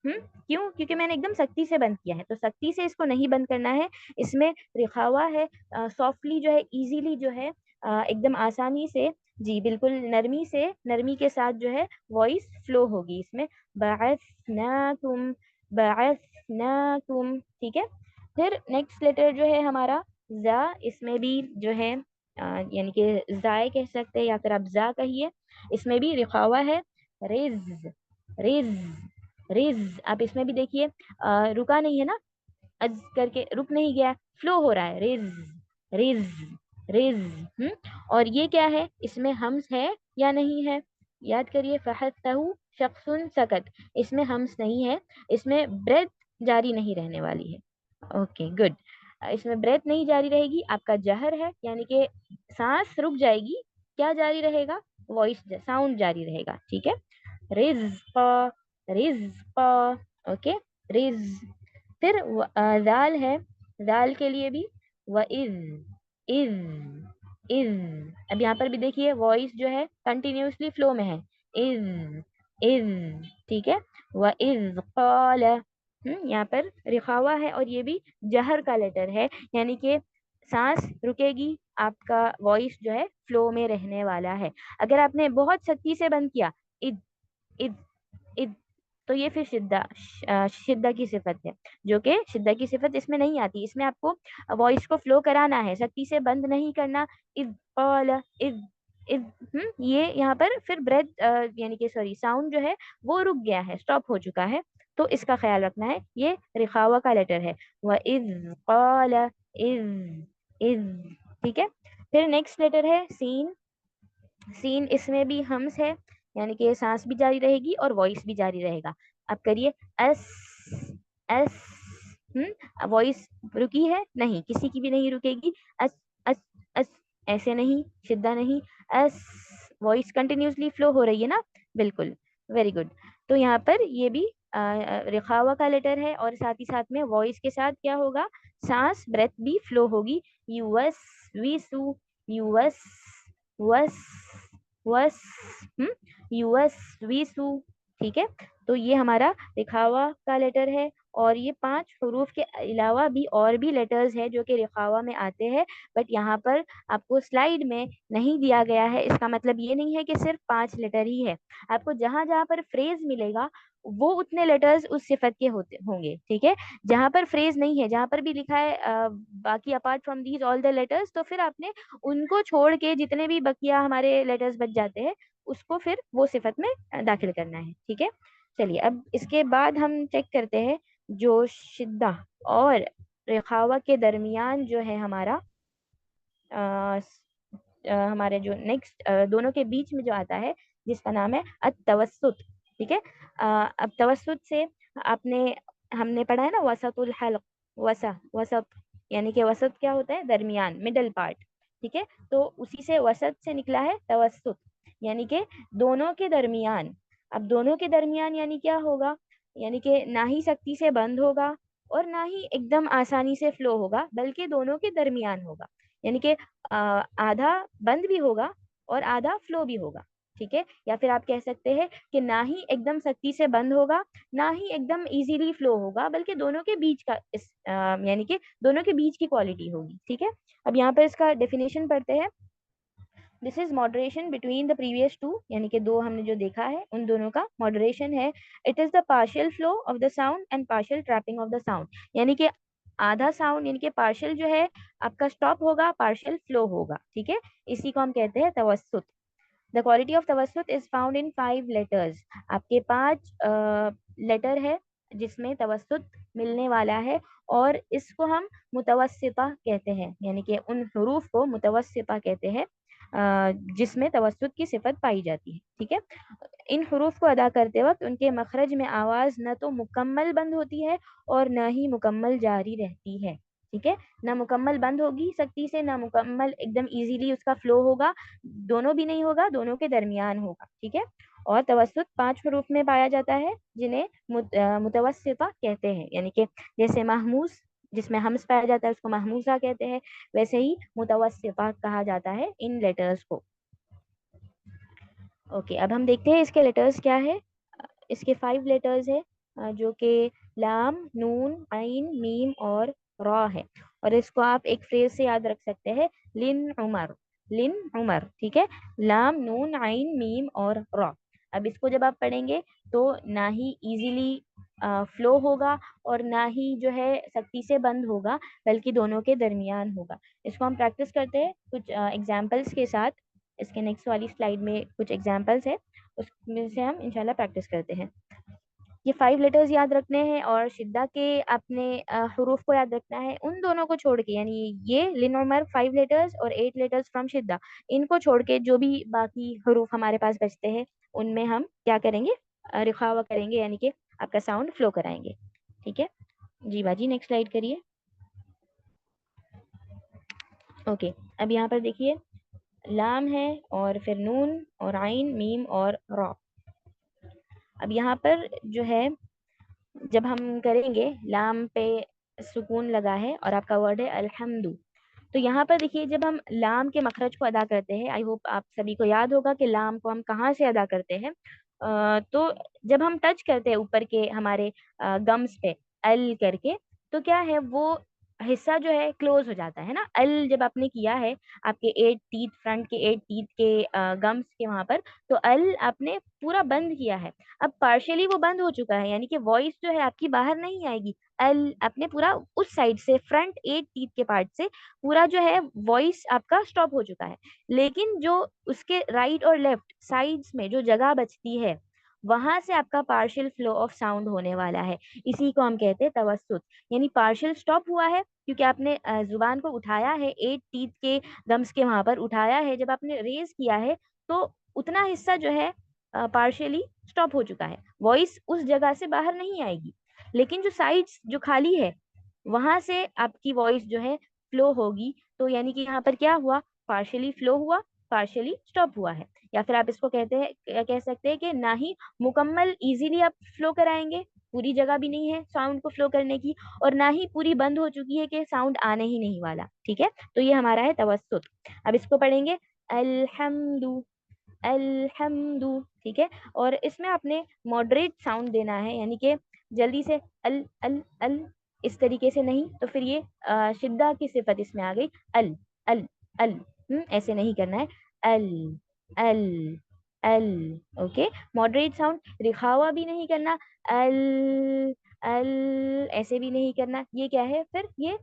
क्यों? क्योंकि मैंने एकदम सख्ती से बंद किया है, तो सख्ती से इसको नहीं बंद करना है। इसमें रिखावा है, सॉफ्टली जो है, इजीली जो है, एकदम आसानी से, जी बिल्कुल नरमी से, नरमी के साथ जो है वॉइस फ्लो होगी इसमें। बअसनाकुम, बअसनाकुम। ठीक है, फिर नेक्स्ट लेटर जो है हमारा जा, इसमें भी जो है यानी कि जाए कह सकते हैं, या फिर आप जा कहिए, इसमें भी रिखावा है। Ridge, ridge, ridge. आप इसमें भी देखिए रुका नहीं है ना, अज करके रुक नहीं गया, फ्लो हो रहा है, रिज, रिज, रिज। और ये क्या है, इसमें हम्स है या नहीं है? याद करिए, फहतहु शख्सुन सकत, इसमें हम्स नहीं है, इसमें ब्रेथ जारी नहीं रहने वाली है। ओके गुड, इसमें ब्रेथ नहीं जारी रहेगी, आपका जहर है, यानी कि सांस रुक जाएगी, क्या जारी रहेगा? वॉइस साउंड जारी रहेगा। ठीक है, रिज्का, रिज्का। Okay, ridge. फिर दाल है, दाल के लिए भी व इज, इज। अब यहाँ पर भी देखिए वॉइस जो है कंटिन्यूअसली फ्लो में है, इज, इज। ठीक है, व इज कॉल, यहाँ पर रिखावा है, और ये भी जहर का लेटर है, यानी कि सांस रुकेगी, आपका वॉइस जो है फ्लो में रहने वाला है। अगर आपने बहुत सख्ती से बंद किया, इद, इद, इद, तो ये फिर शिद्दा की सिफत है, जो कि शिद्दा की सिफत इसमें नहीं आती। इसमें आपको वॉइस को फ्लो कराना है, सख्ती से बंद नहीं करना। Is call, is, is. ये यहाँ पर फिर ब्रेथ यानी कि सॉरी साउंड जो है वो रुक गया है, स्टॉप हो चुका है, तो इसका ख्याल रखना है। ये रिखावा का लेटर है, वह इज कॉल, इज, इज। ठीक है, फिर नेक्स्ट लेटर है सीन, सीन। इसमें भी हम्स है, यानी कि सांस भी जारी रहेगी और वॉइस भी जारी रहेगा। आप करिए एस, एस। वॉइस रुकी है? नहीं, किसी की भी नहीं रुकेगी। अस, अस, अस, ऐसे नहीं, शिद्दा नहीं, एस। वॉइस कंटिन्यूसली फ्लो हो रही है ना, बिल्कुल, वेरी गुड। तो यहाँ पर ये भी रिखावा का लेटर है, और साथ ही साथ में वॉइस के साथ क्या होगा, सांस ब्रेथ भी फ्लो होगी। यूएस, वीसु, यूएस, वस, वस, यूएस, वीसु। ठीक है, तो ये हमारा रिखावा का लेटर है, और ये 5 हरूफ के अलावा भी और भी लेटर्स हैं जो कि रिखावा में आते हैं, बट यहाँ पर आपको स्लाइड में नहीं दिया गया है। इसका मतलब ये नहीं है कि सिर्फ 5 लेटर ही है, आपको जहां जहां पर फ्रेज मिलेगा वो उतने लेटर्स उस सिफत के होते होंगे। ठीक है, जहां पर फ्रेज नहीं है, जहां पर भी लिखा है बाकी apart from these all the letters, तो फिर आपने उनको छोड़ के जितने भी बकिया हमारे लेटर्स बच जाते हैं, उसको फिर वो सिफत में दाखिल करना है। ठीक है, चलिए अब इसके बाद हम चेक करते हैं जो शिद्दा और रिखावा के दरमियान जो है हमारे जो नेक्स्ट दोनों के बीच में जो आता है, जिसका नाम है अतवसुत। ठीक है। अब तवसुत से आपने हमने पढ़ा है ना, वसतुल हल्क, वसत, यानी कि वसत क्या होता है, दरमियान, मिडल पार्ट। ठीक है। तो उसी से वसत से निकला है तवसुत, यानी कि दोनों के दरमियान। अब दोनों के दरमियान यानी क्या होगा, यानी कि ना ही सख्ती से बंद होगा और ना ही एकदम आसानी से फ्लो होगा, बल्कि दोनों के दरमियान होगा। यानी कि आधा बंद भी होगा और आधा फ्लो भी होगा। ठीक है। या फिर आप कह सकते हैं कि ना ही एकदम सख्ती से बंद होगा, ना ही एकदम इजीली फ्लो होगा, बल्कि दोनों के बीच का यानी कि दोनों के बीच की क्वालिटी होगी। ठीक है। अब यहाँ पर इसका डेफिनेशन पढ़ते हैं। This is moderation between the previous two, यानी कि दो हमने जो देखा है उन दोनों का मॉडरेशन है। It is the partial flow of the sound and partial trapping of the sound, यानी कि आधा साउंड यानी कि पार्शियल जो है आपका स्टॉप होगा, पार्शियल फ्लो होगा। ठीक है। इसी को हम कहते हैं तवस्सुत। The quality of tawassut is found in 5 letters. आपके 5 लेटर है जिसमें तवस्सुत मिलने वाला है, और इसको हम मुतवस्सिता कहते हैं, यानी कि उन हरूफ को मुतवस्सिता कहते हैं जिसमें तवस्सुत की सिफत पाई जाती है। ठीक है। इन हरूफ को अदा करते वक्त उनके मखरज में आवाज न तो मुकम्मल बंद होती है और न ही मुकम्मल जारी रहती है। ठीक है। ना मुकम्मल बंद होगी सख्ती से, ना मुकम्मल एकदम इजीली उसका फ्लो होगा, दोनों भी नहीं होगा, दोनों के दरमियान होगा। ठीक है। और तवस्सुत 5 हरूफ में पाया जाता है जिन्हें मुतवस्सिता कहते हैं, यानी कि जैसे महमूस जिसमें हम्स पाया जाता है उसको महमूसा कहते हैं, वैसे ही मुतवस्सिता कहा जाता है इन लेटर्स को। ओके, अब हम देखते हैं इसके लेटर्स क्या है। इसके 5 लेटर्स है जो कि लाम, नून, आइन, मीम और रॉ है। और इसको आप एक फ्रेज से याद रख सकते हैं, लिन उमर, लिन उमर। ठीक है। लाम, नून, आइन, मीम और रॉ। अब इसको जब आप पढ़ेंगे तो ना ही इजीली फ्लो होगा और ना ही जो है सख्ती से बंद होगा, बल्कि दोनों के दरमियान होगा। इसको हम प्रैक्टिस करते हैं कुछ एग्जाम्पल्स के साथ। इसके नेक्स्ट वाली स्लाइड में कुछ एग्जाम्पल्स है, उसमें से हम इंशाल्लाह प्रैक्टिस करते हैं। ये 5 लेटर्स याद रखने हैं और शिद्दा के अपने हरूफ को याद रखना है, उन दोनों को छोड़ के, यानी ये लिनोमर 5 लेटर्स और 8 लेटर्स फ्रॉम शिद्दा, इनको छोड़ के जो भी बाकी हरूफ हमारे पास बचते हैं उनमें हम क्या करेंगे, रिखावा करेंगे, यानी कि आपका साउंड फ्लो कराएंगे। ठीक है जी बाजी, नेक्स्ट स्लाइड करिए। ओके, अब यहाँ पर देखिए, लाम है और फिर नून और आइन, मीम और रॉ। अब यहाँ पर जो है जब हम करेंगे, लाम पे सुकून लगा है और आपका वर्ड है अल्हम्दु। तो यहाँ पर देखिए, जब हम लाम के मखरज को अदा करते हैं, आई होप आप सभी को याद होगा कि लाम को हम कहाँ से अदा करते हैं। तो जब हम टच करते हैं ऊपर के हमारे गम्स पे अल करके, तो क्या है वो हिस्सा जो है क्लोज हो जाता है ना। अल जब आपने किया है आपके 8 टीथ, फ्रंट के 8 टीथ के गम्स के वहां पर, तो अल आपने पूरा बंद किया है। अब पार्शियली वो बंद हो चुका है, यानी कि वॉइस जो है आपकी बाहर नहीं आएगी। एल आपने पूरा उस साइड से, फ्रंट 8 टीथ के पार्ट से पूरा जो है वॉइस आपका स्टॉप हो चुका है। लेकिन जो उसके राइट और लेफ्ट साइड्स में जो जगह बचती है, वहां से आपका पार्शियल फ्लो ऑफ साउंड होने वाला है। इसी को हम कहते हैं तवस्सुत, यानी पार्शियल स्टॉप हुआ है क्योंकि आपने जुबान को उठाया है, 8 टीथ के गम्स के वहां पर उठाया है, जब आपने रेज किया है तो उतना हिस्सा जो है पार्शियली स्टॉप हो चुका है, वॉइस उस जगह से बाहर नहीं आएगी। लेकिन जो साइड्स जो खाली है, वहां से आपकी वॉइस जो है फ्लो होगी। तो यानी कि यहाँ पर क्या हुआ, पार्शियली फ्लो हुआ, पार्शियली स्टॉप हुआ है। या फिर आप इसको कहते हैं, कह सकते हैं कि ना ही मुकम्मल इजीली आप फ्लो कराएंगे, पूरी जगह भी नहीं है साउंड को फ्लो करने की, और ना ही पूरी बंद हो चुकी है कि साउंड आने ही नहीं वाला। ठीक है। तो ये हमारा है तवस्सुत। अब इसको पढ़ेंगे, अल्हम्दु, अल्हम्दु। ठीक है। और इसमें आपने मॉडरेट साउंड देना है, यानी कि जल्दी से अल इस तरीके से नहीं, तो फिर ये शिद्दा की सिफत इसमें आ गई, अल अल अल। ऐसे नहीं करना है, अल अल अल। ओके, मॉडरेट साउंड, रिखावा भी नहीं करना, अल अल ऐसे भी नहीं करना। ये क्या है फिर, ये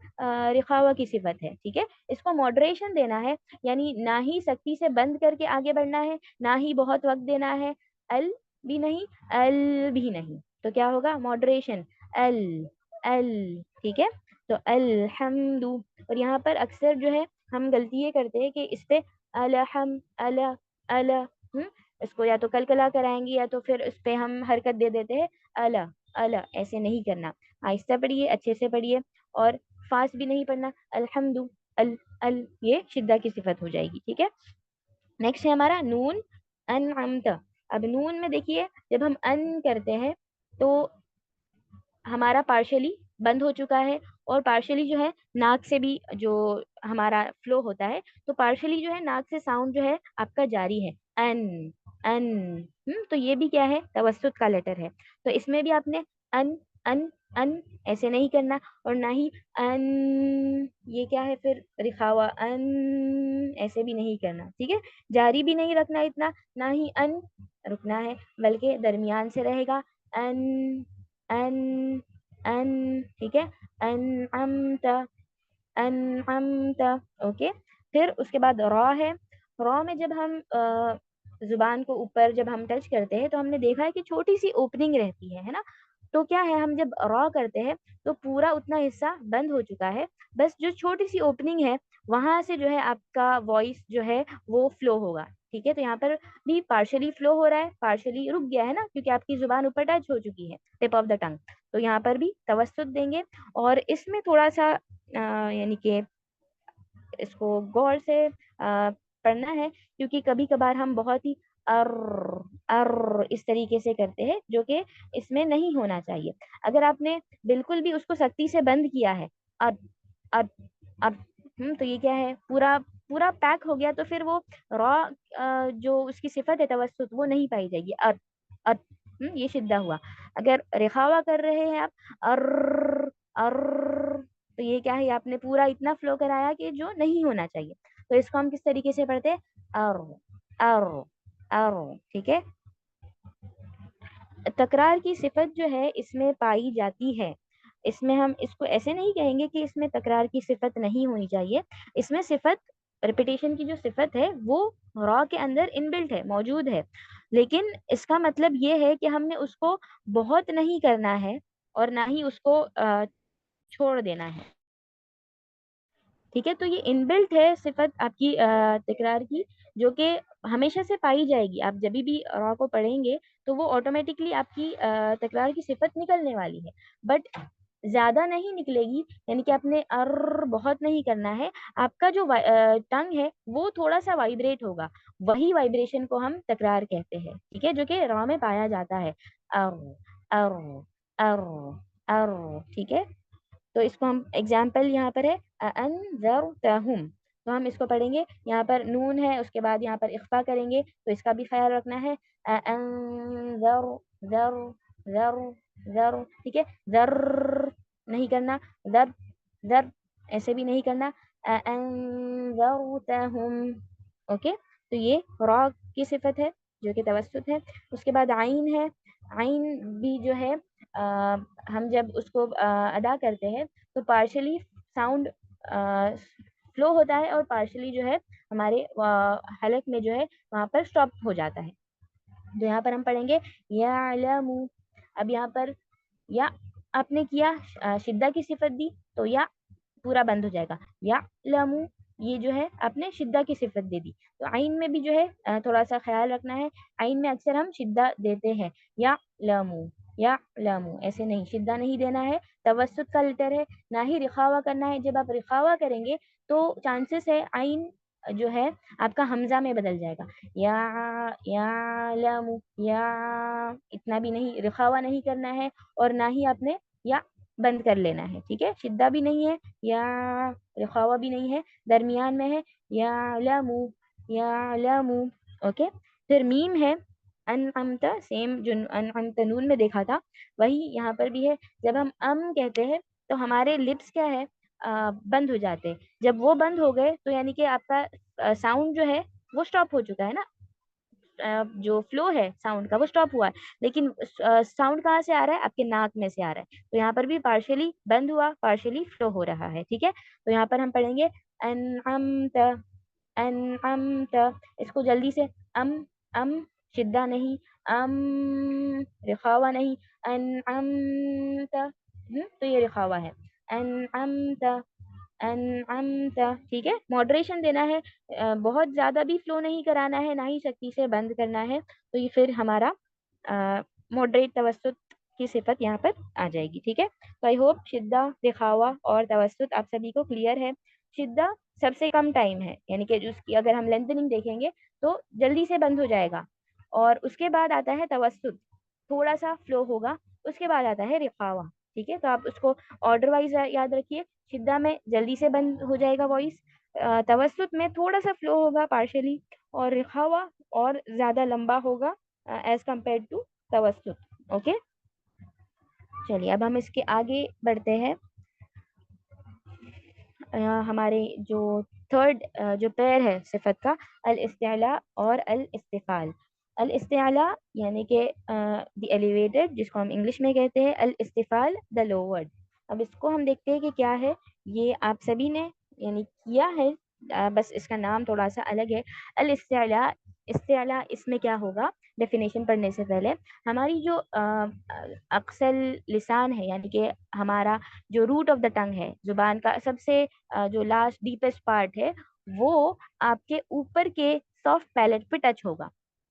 रिखावा की सिफत है। ठीक है। इसको मॉडरेशन देना है, यानी ना ही सख्ती से बंद करके आगे बढ़ना है, ना ही बहुत वक्त देना है, अल भी नहीं, अल भी नहीं। तो क्या होगा, मॉडरेशन, अल ال, ٹھیک ہے. تو الحمد. اور یہاں پر اکثر جو ہے ہم غلطی یہ کرتے ہیں کہ اس پہ الحم الا الا, اس کو یا تو کلکلا کرائیں گے یا تو پھر اس پہ ہم حرکت دے دیتے ہیں الا الا. ایسے نہیں کرنا, آہستہ پڑھیے, اچھے سے پڑھیے, اور فاسٹ بھی نہیں پڑھنا. الحمد ال یہ شدہ کی صفت ہو جائے گی, ٹھیک ہے. نیکسٹ ہے ہمارا نون انعمت. اب نون میں دیکھیے جب ہم ان کرتے ہیں تو ہمارا پارشلی بند ہو چکا ہے, اور پارشلی جو ہے ناک سے بھی جو ہمارا فلو ہوتا ہے, تو پارشلی جو ہے ناک سے ساؤنڈ جو ہے آپ کا جاری ہے, ان ان. تو یہ بھی کیا ہے, توسط کا لیٹر ہے. تو اس میں بھی آپ نے ان ان ان ایسے نہیں کرنا, اور نہ ہی ان, یہ کیا ہے پھر رخاوا, ان ایسے بھی نہیں کرنا, ٹھیک ہے. جاری بھی نہیں رکھنا اتنا, نہ ہی ان رکنا ہے, بلکہ درمیان سے رہے گا. ان ان ان, ٹھیک ہے. انعمت انعمت, اوکے. پھر اس کے بعد را ہے. را میں جب ہم زبان کو اوپر جب ہم ٹچ کرتے ہیں تو ہم نے دیکھا ہے کہ چھوٹی سی اوپننگ رہتی ہے نا. تو کیا ہے, ہم جب را کرتے ہیں تو پورا اتنا حصہ بند ہو چکا ہے, بس جو چھوٹی سی اوپننگ ہے وہاں سے جو ہے آپ کا وائس جو ہے وہ فلو ہوگا, ٹھیک ہے. تو یہاں پر بھی پارشلی فلو ہو رہا ہے, پارشلی رک گیا ہے نا, کیونکہ آپ کی زبان اوپر ٹچ ہو چکی ہے, ٹپ آف دا ٹنگ. تو یہاں پر بھی توسط دیں گے, اور اس میں تھوڑا سا یعنی کہ اس کو غور سے پڑھنا ہے, کیونکہ کبھی کبھار ہم بہت ہی ار ار اس طریقے سے کرتے ہیں, جو کہ اس میں نہیں ہونا چاہیے. اگر آپ نے بالکل بھی اس کو سختی سے بند کیا ہے, اب اب اب تو یہ کیا ہے, پورا پورا پیک ہو گیا, تو پھر وہ را جو اس کی صفت ہے توسط وہ نہیں پائی جائے گی. ار ار, یہ شدہ ہوا. اگر رخاوا کر رہے ہیں آپ ار ار, تو یہ کیا ہے, آپ نے پورا اتنا فلو کرایا کہ جو نہیں ہونا چاہیے. تو اس کو ہم کس طریقے سے پڑھتے ہیں, ار ار ار, ٹھیک ہے. تکرار کی صفت جو ہے اس میں پائی جاتی ہے, اس میں ہم اس کو ایسے نہیں کہیں گے کہ اس میں تکرار کی صفت نہیں ہونی چاہیے. اس میں صفت ریپیٹیشن کی جو صفت ہے وہ را کے اندر ان بلٹ ہے, موجود ہے, لیکن اس کا مطلب یہ ہے کہ ہم نے اس کو بہت نہیں کرنا ہے, اور نہ ہی اس کو چھوڑ دینا ہے, ٹھیک ہے. تو یہ ان بلٹ ہے صفت آپ کی تکرار کی, جو کہ ہمیشہ سے پائی جائے گی. آپ جب بھی را کو پڑھیں گے تو وہ آٹومیٹکلی آپ کی تکرار کی صفت نکلنے والی ہے, بٹ زیادہ نہیں نکلے گی, یعنی کہ آپ نے ار بہت نہیں کرنا ہے. آپ کا جو ٹنگ ہے وہ تھوڑا سا وائبریٹ ہوگا, وہی وائبریشن کو ہم تکرار کہتے ہیں, ٹھیک ہے, جو کہ را میں پایا جاتا ہے. ار ار ار ار, ٹھیک ہے. تو اس کو ہم ایگزامپل یہاں پر ہے انذرتہم, تو ہم اس کو پڑھیں گے. یہاں پر نون ہے, اس کے بعد یہاں پر اخفا کریں گے, تو اس کا بھی خیال رکھنا ہے. انذر ذر ذر ذر, ٹھیک ہے. ذر نہیں کرنا, ذر ذر ایسے بھی نہیں کرنا. انذرتہم, اوکے. تو یہ را کی صفت ہے جو کہ توسط ہے. اس کے بعد عین ہے. عین بھی جو ہے ہم جب اس کو ادا کرتے ہیں تو پارشلی ساؤنڈ فلو ہوتا ہے, اور پارشلی جو ہے ہمارے حلق میں جو ہے وہاں پر اسٹاپ ہو جاتا ہے. تو یہاں پر ہم پڑھیں گے یعلم. اب یہاں پر یا آپ نے کیا شدہ کی صفت دی, تو یا پورا بند ہو جائے گا. یعلم, یہ جو ہے آپ نے شدہ کی صفت دے دی. تو عین میں بھی جو ہے تھوڑا سا خیال رکھنا ہے. عین میں اکثر ہم شدہ دیتے ہیں, یعلم یعلم, ایسے نہیں, شدہ نہیں دینا ہے, توسط کا لیٹر ہے, نہ ہی رخاوا کرنا ہے. جب آپ رخاوا کریں گے تو چانسز ہے عین جو ہے آپ کا حمزہ میں بدل جائے گا. یا یعلم یا, اتنا بھی نہیں, رخاوا نہیں کرنا ہے, اور نہ ہی آپ نے یا بند کر لینا ہے, ٹھیک ہے. شدہ بھی نہیں ہے, یا رخاوا بھی نہیں ہے, درمیان میں ہے. یعلم یعلم, اوکے. پھر میم ہے انعمت, سیم جو انعمت نون میں دیکھا تھا وہی یہاں پر بھی ہے. جب ہم کہتے ہیں تو ہمارے لپس کیا ہے, بند ہو جاتے ہیں. جب وہ بند ہو گئے تو یعنی کہ آپ کا ساؤنڈ جو ہے وہ اسٹاپ ہو چکا ہے نا, جو فلو ہے ساؤنڈ کا وہ اسٹاپ ہوا ہے. لیکن ساؤنڈ کہاں سے آ رہا ہے, آپ کے ناک میں سے آ رہا ہے. تو یہاں پر بھی پارشلی بند ہوا, پارشلی فلو ہو رہا ہے, ٹھیک ہے. تو یہاں پر ہم پڑھیں گے انعمت انعمت, اس کو جلدی سے ام شدہ نہیں, ام رخاوا نہیں, انعمت तो ये लिखा हुआ है अनअमता, अनअमता। ठीक है, मॉडरेशन देना है, बहुत ज्यादा भी फ्लो नहीं कराना है, ना ही सख्ती से बंद करना है। तो ये फिर हमारा मॉडरेट तवसुत की सिफत यहाँ पर आ जाएगी। ठीक है, तो आई होप शिद्दा, दिखावा और तवसुत आप सभी को क्लियर है। शिद्दा सबसे कम टाइम है, यानी कि उसकी अगर हम लेंथनिंग देखेंगे तो जल्दी से बंद हो जाएगा। और उसके बाद आता है तवसुत, थोड़ा सा फ्लो होगा। उसके बाद आता है रिखावा। ठीक है, तो आप उसको ऑर्डर वाइज याद रखिए। शिद्दा में जल्दी से बंद हो जाएगा वॉइस, तवसुत में थोड़ा सा फ्लो होगा पार्शली, और रिखावा और ज्यादा लंबा होगा एज कंपेयर टू तवसुत। ओके, चलिए अब हम इसके आगे बढ़ते हैं। हमारे जो थर्ड जो पैर है सिफत का, अल इस्तिला और अल इस्तिफाल। अल इस्तिला यानी कि द एलिवेटेड, जिसको हम इंग्लिश में कहते हैं, अल इस्तिफाल द लोवर्ड। अब इसको हम देखते हैं कि क्या है। ये आप सभी ने यानी किया है, बस इसका नाम थोड़ा सा अलग है। अल इस्तिला, इस्तिला इसमें क्या होगा, डेफिनेशन पढ़ने से पहले हमारी जो अक्सल लिसान है, यानी कि हमारा जो रूट ऑफ द टंग है, जुबान का सबसे जो लास्ट डीपेस्ट पार्ट है, वो आपके ऊपर के सॉफ्ट पैलेट पे टच होगा।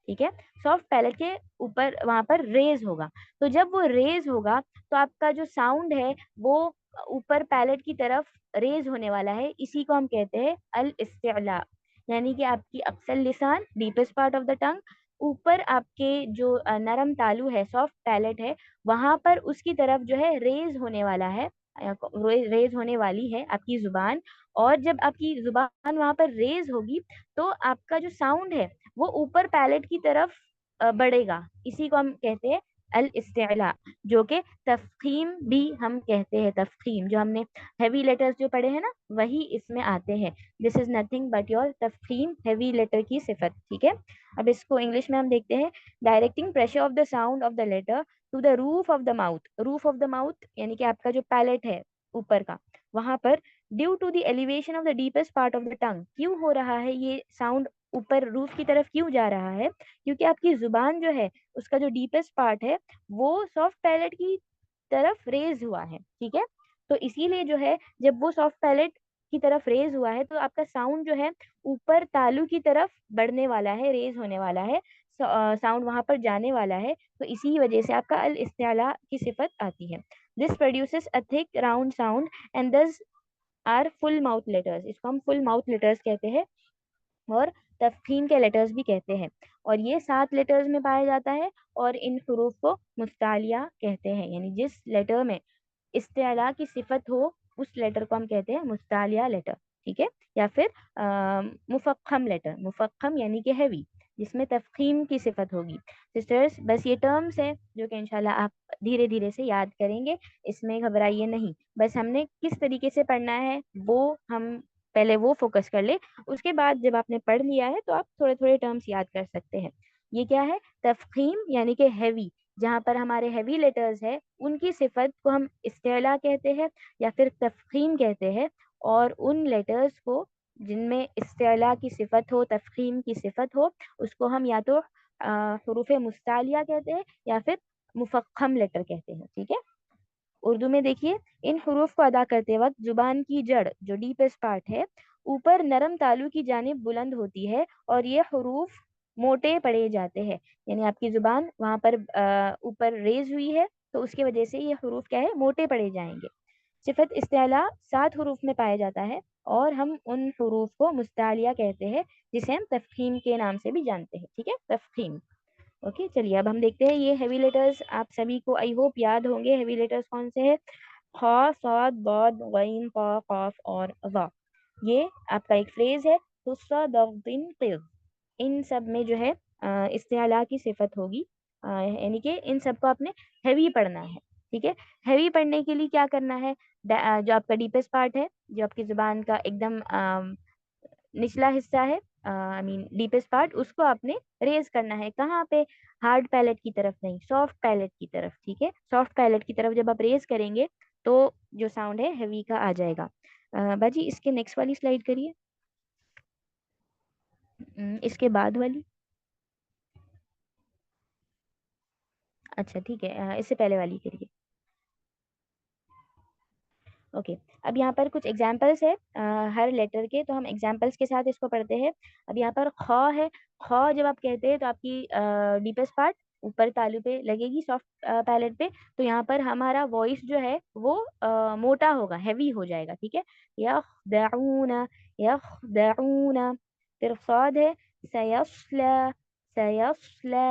ठीक है, सॉफ्ट पैलेट के ऊपर वहां पर रेज होगा। तो जब वो रेज होगा तो आपका जो साउंड है वो ऊपर पैलेट की तरफ रेज होने वाला है। इसी को हम कहते हैं अल इस्तिला, यानी कि आपकी अक्सर लिसान, deepest part of the tongue, ऊपर आपके जो नरम तालू है, सॉफ्ट पैलेट है, वहां पर उसकी तरफ जो है रेज होने वाला है, रेज होने वाली है आपकी जुबान। और जब आपकी जुबान वहां पर रेज होगी तो आपका जो साउंड है वो ऊपर पैलेट की तरफ बढ़ेगा। इसी को हम कहते हैं अल इस्तिला, जो कि तफखीम भी हम कहते हैं। तफखीम जो हमने हैवी लेटर्स जो पढ़े हैं ना, वही इसमें आते हैं। This is nothing but your tafkhim, heavy letter की सिफत। ठीक है, अब इसको इंग्लिश में हम देखते हैं। Directing pressure of the sound of the letter to the roof of the mouth. Roof of the mouth यानी कि आपका जो पैलेट है ऊपर का, वहां पर due to the elevation of the deepest part of the tongue. क्यों हो रहा है ये साउंड ऊपर रूफ की तरफ क्यों जा रहा है? क्योंकि आपकी जुबान जो है उसका जो डीपेस्ट पार्ट है वो सॉफ्ट पैलेट की तरफ रेज हुआ है। ठीक है, तो इसीलिए जो है जब वो सॉफ्ट पैलेट की तरफ रेज हुआ है तो आपका साउंड जो है ऊपर तालू की तरफ बढ़ने वाला है, रेज होने वाला है, साउंड वहां पर जाने वाला है। तो इसी वजह से आपका अल इस्तिला की सिफत आती है। This produces a thick round sound and दस आर फुल माउथ लेटर्स। इसको हम फुल माउथ लेटर्स कहते हैं और तफखीम के लेटर्स भी कहते हैं। और ये 7 लेटर्स में पाया जाता है। और इन हरूफ को मुस्तालिया कहते हैं, यानी जिस लेटर में इस्तेला की सिफत हो उस लेटर को हम कहते हैं मुस्तालिया लेटर। ठीक है, या फिर मुफक्खम लेटर। मुफक्खम यानी कि हैवी, जिसमें तफखीम की सिफत होगी। सिस्टर्स, बस ये टर्म्स हैं जो कि इंशाल्लाह आप धीरे धीरे से याद करेंगे, इसमें घबराइए नहीं। बस हमने किस तरीके से पढ़ना है वो हम पहले वो फोकस कर ले। उसके बाद जब आपने पढ़ लिया है तो आप थोड़े थोड़े टर्म्स याद कर सकते हैं। ये क्या है? तफखीम यानी कि हैवी, जहाँ पर हमारे हैवी लेटर्स है उनकी सिफत को हम इस्तेला कहते हैं या फिर तफखीम कहते हैं। और उन लेटर्स को जिनमें इस्तेला की सिफत हो, तफखीम की सिफत हो, उसको हम या तो हरूफ मुस्तालिया कहते हैं या फिर मुफक्खम लेटर कहते हैं। ठीक है, उर्दू में देखिए, इन हरूफ को अदा करते वक्त जुबान की जड़, जो डीपेस्ट पार्ट है, ऊपर नरम तालू की जानिब बुलंद होती है और ये हरूफ मोटे पड़े जाते हैं। यानी आपकी जुबान वहां पर ऊपर रेज हुई है तो उसकी वजह से ये हरूफ क्या है, मोटे पड़े जाएंगे। सिफत इस्तेला 7 हरूफ में पाया जाता है और हम उन हरूफ को मुस्तालिया कहते हैं, जिसे हम तफखीम के नाम से भी जानते हैं। ठीक है, तफखीम। ओके, चलिए अब हम देखते हैं ये हैवी लेटर्स। आप सभी को आई होप याद होंगे हैवी लेटर्स कौन से हैं। खा, साद, बाद, गैन, का, काफ और वा। ये आपका एक फ्रेज है, हुस्सा, दग्दिन, क़िज़। इन सब में जो है इस्तेला की सिफत होगी, यानी कि इन सबको आपने हैवी पढ़ना है। ठीक है, हैवी पढ़ने के लिए क्या करना है? जो आपका डीपेस्ट पार्ट है, जो आपकी जुबान का एकदम निचला हिस्सा है, आई मीन डीपेस्ट पार्ट, उसको आपने रेज करना है। कहाँ पे? हार्ड पैलेट की तरफ नहीं, सॉफ्ट पैलेट की तरफ। ठीक है, सॉफ्ट पैलेट की तरफ जब आप रेज करेंगे तो जो साउंड है हैवी का आ जाएगा। बाजी इसके नेक्स्ट वाली स्लाइड करिए। इसके बाद वाली। अच्छा ठीक है, इससे पहले वाली करिए। ओके, अब यहाँ पर कुछ एग्जाम्पल्स है हर लेटर के, तो हम एग्जाम्पल्स के साथ इसको पढ़ते हैं। अब यहाँ पर ख है, ख जब आप कहते हैं तो आपकी डीपेस्ट पार्ट ऊपर तालू पे लगेगी, सॉफ्ट पैलेट पे। तो यहाँ पर हमारा वॉइस जो है वो मोटा होगा, हैवी हो जाएगा, ठीक है। यखदऊना, यखदऊना। फिर साद है, सयस्ला, सयस्ला,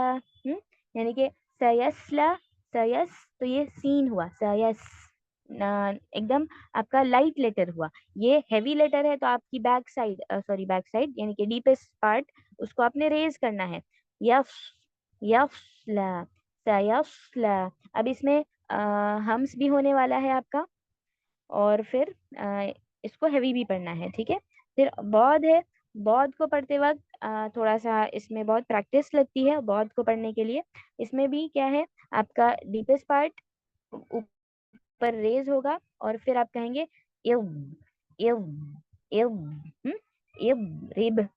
यानी कि सयस्ला, सयस, तो ये सीन हुआ, सयस, एकदम आपका लाइट लेटर हुआ। ये हैवी लेटर है तो आपकी back side, sorry back side यानी कि डीपेस्ट पार्ट, उसको आपने रेज करना है। यफ, यफला, सयफला। अब इसमें हम्स भी होने वाला है आपका, और फिर इसको हैवी भी पढ़ना है, ठीक है। फिर बौद्ध है, बौद्ध को पढ़ते वक्त थोड़ा सा इसमें बहुत प्रैक्टिस लगती है बौद्ध को पढ़ने के लिए। इसमें भी क्या है, आपका डीपेस्ट पार्ट पर रेज होगा, और फिर आप कहेंगे इव, इव, इव, इव, रिब,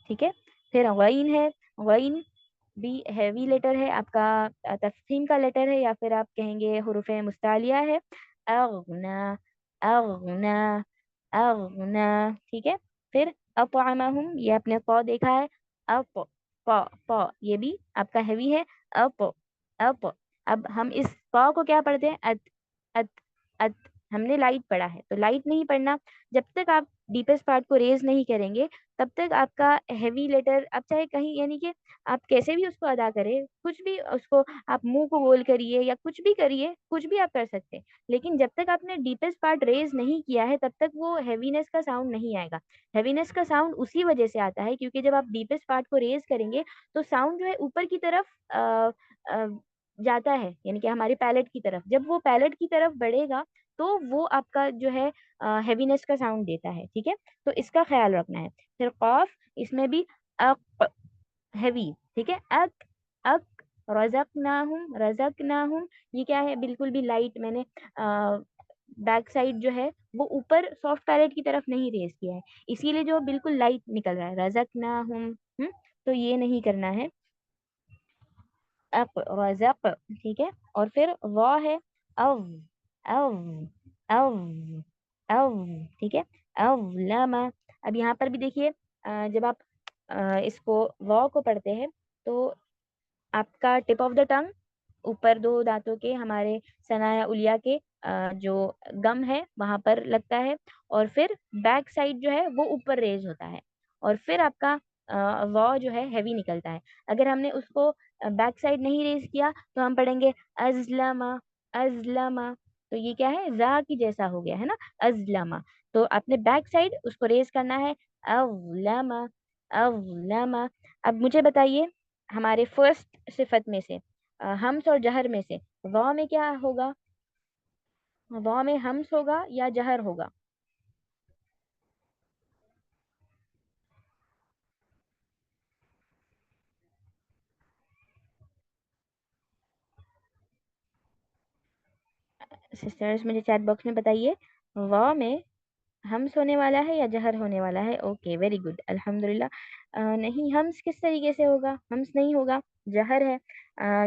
ठीक है। फिर गईन है, गईन भी हैवी लेटर है आपका, तफखीम का लेटर है, या फिर आप कहेंगे हुरूफ मुस्तालिया है। अगना, अगना, अगना, ठीक है। फिर अतअमहुम, ये आपने प देखा है, अप, प, प ये भी आपका हैवी है, अप, अप। अब हम इस प को क्या पढ़ते हैं, अत, अत, अत। हमने लाइट पढ़ा है तो लाइट नहीं पढ़ना। जब तक आप डीपेस्ट पार्ट को रेज नहीं करेंगे तब तक आपका हैवी लेटर, आप चाहे कहीं यानी कि आप कैसे भी उसको अदा करें, कुछ भी उसको, आप मुंह को गोल करिए या कुछ भी करिए, कुछ भी आप कर सकते हैं, लेकिन जब तक आपने डीपेस्ट पार्ट रेज नहीं किया है तब तक वो हैवीनेस का साउंड नहीं आएगा। हैवीनेस का साउंड उसी वजह से आता है क्योंकि जब आप डीपेस्ट पार्ट को रेज करेंगे तो साउंड जो है ऊपर की तरफ अ, जाता है, यानी कि हमारे पैलेट की तरफ। जब वो पैलेट की तरफ बढ़ेगा तो वो आपका जो है हैवीनेस का साउंड देता है, ठीक है। तो इसका ख्याल रखना है। फिर कॉफ, इसमें भी अक, हैवी, ठीक है। अक, अक, रज़क़नाहुम, रज़क़नाहुम, ये क्या है, बिल्कुल भी लाइट मैंने बैक साइड जो है वो ऊपर सॉफ्ट पैलेट की तरफ नहीं रेस किया है, इसीलिए जो बिल्कुल लाइट निकल रहा है, रज़क़नाहुम। तो ये नहीं करना है। अक, रज़क़, ठीक है। और फिर वा है, अव, अव, अव, अव, ठीक है। अवलमा। अब यहाँ पर भी देखिए, जब आप इसको वा को पढ़ते हैं तो आपका टिप ऑफ द टंग ऊपर दो दांतों के, हमारे सनाया उलिया के जो गम है वहां पर लगता है, और फिर बैक साइड जो है वो ऊपर रेज होता है, और फिर आपका वॉ जो है हैवी निकलता है। अगर हमने उसको बैक साइड नहीं रेज किया तो हम पढ़ेंगे अजलमा, अजलमा। तो ये क्या है, जा की जैसा हो गया है ना, अजलमा। तो आपने बैक साइड उसको रेज करना है, अवलमा, अवलमा। अब मुझे बताइए, हमारे फर्स्ट सिफत में से हम्स और जहर में से वाव में क्या होगा, वाव में हम्स होगा या जहर होगा? सिस्टर्स मुझे चैट बॉक्स में बताइए, वाव में हम्स होने वाला है या जहर होने वाला है? ओके, वेरी गुड, अल्हम्दुलिल्लाह। नहीं, हम्स किस तरीके से होगा, हम्स नहीं होगा, जहर है।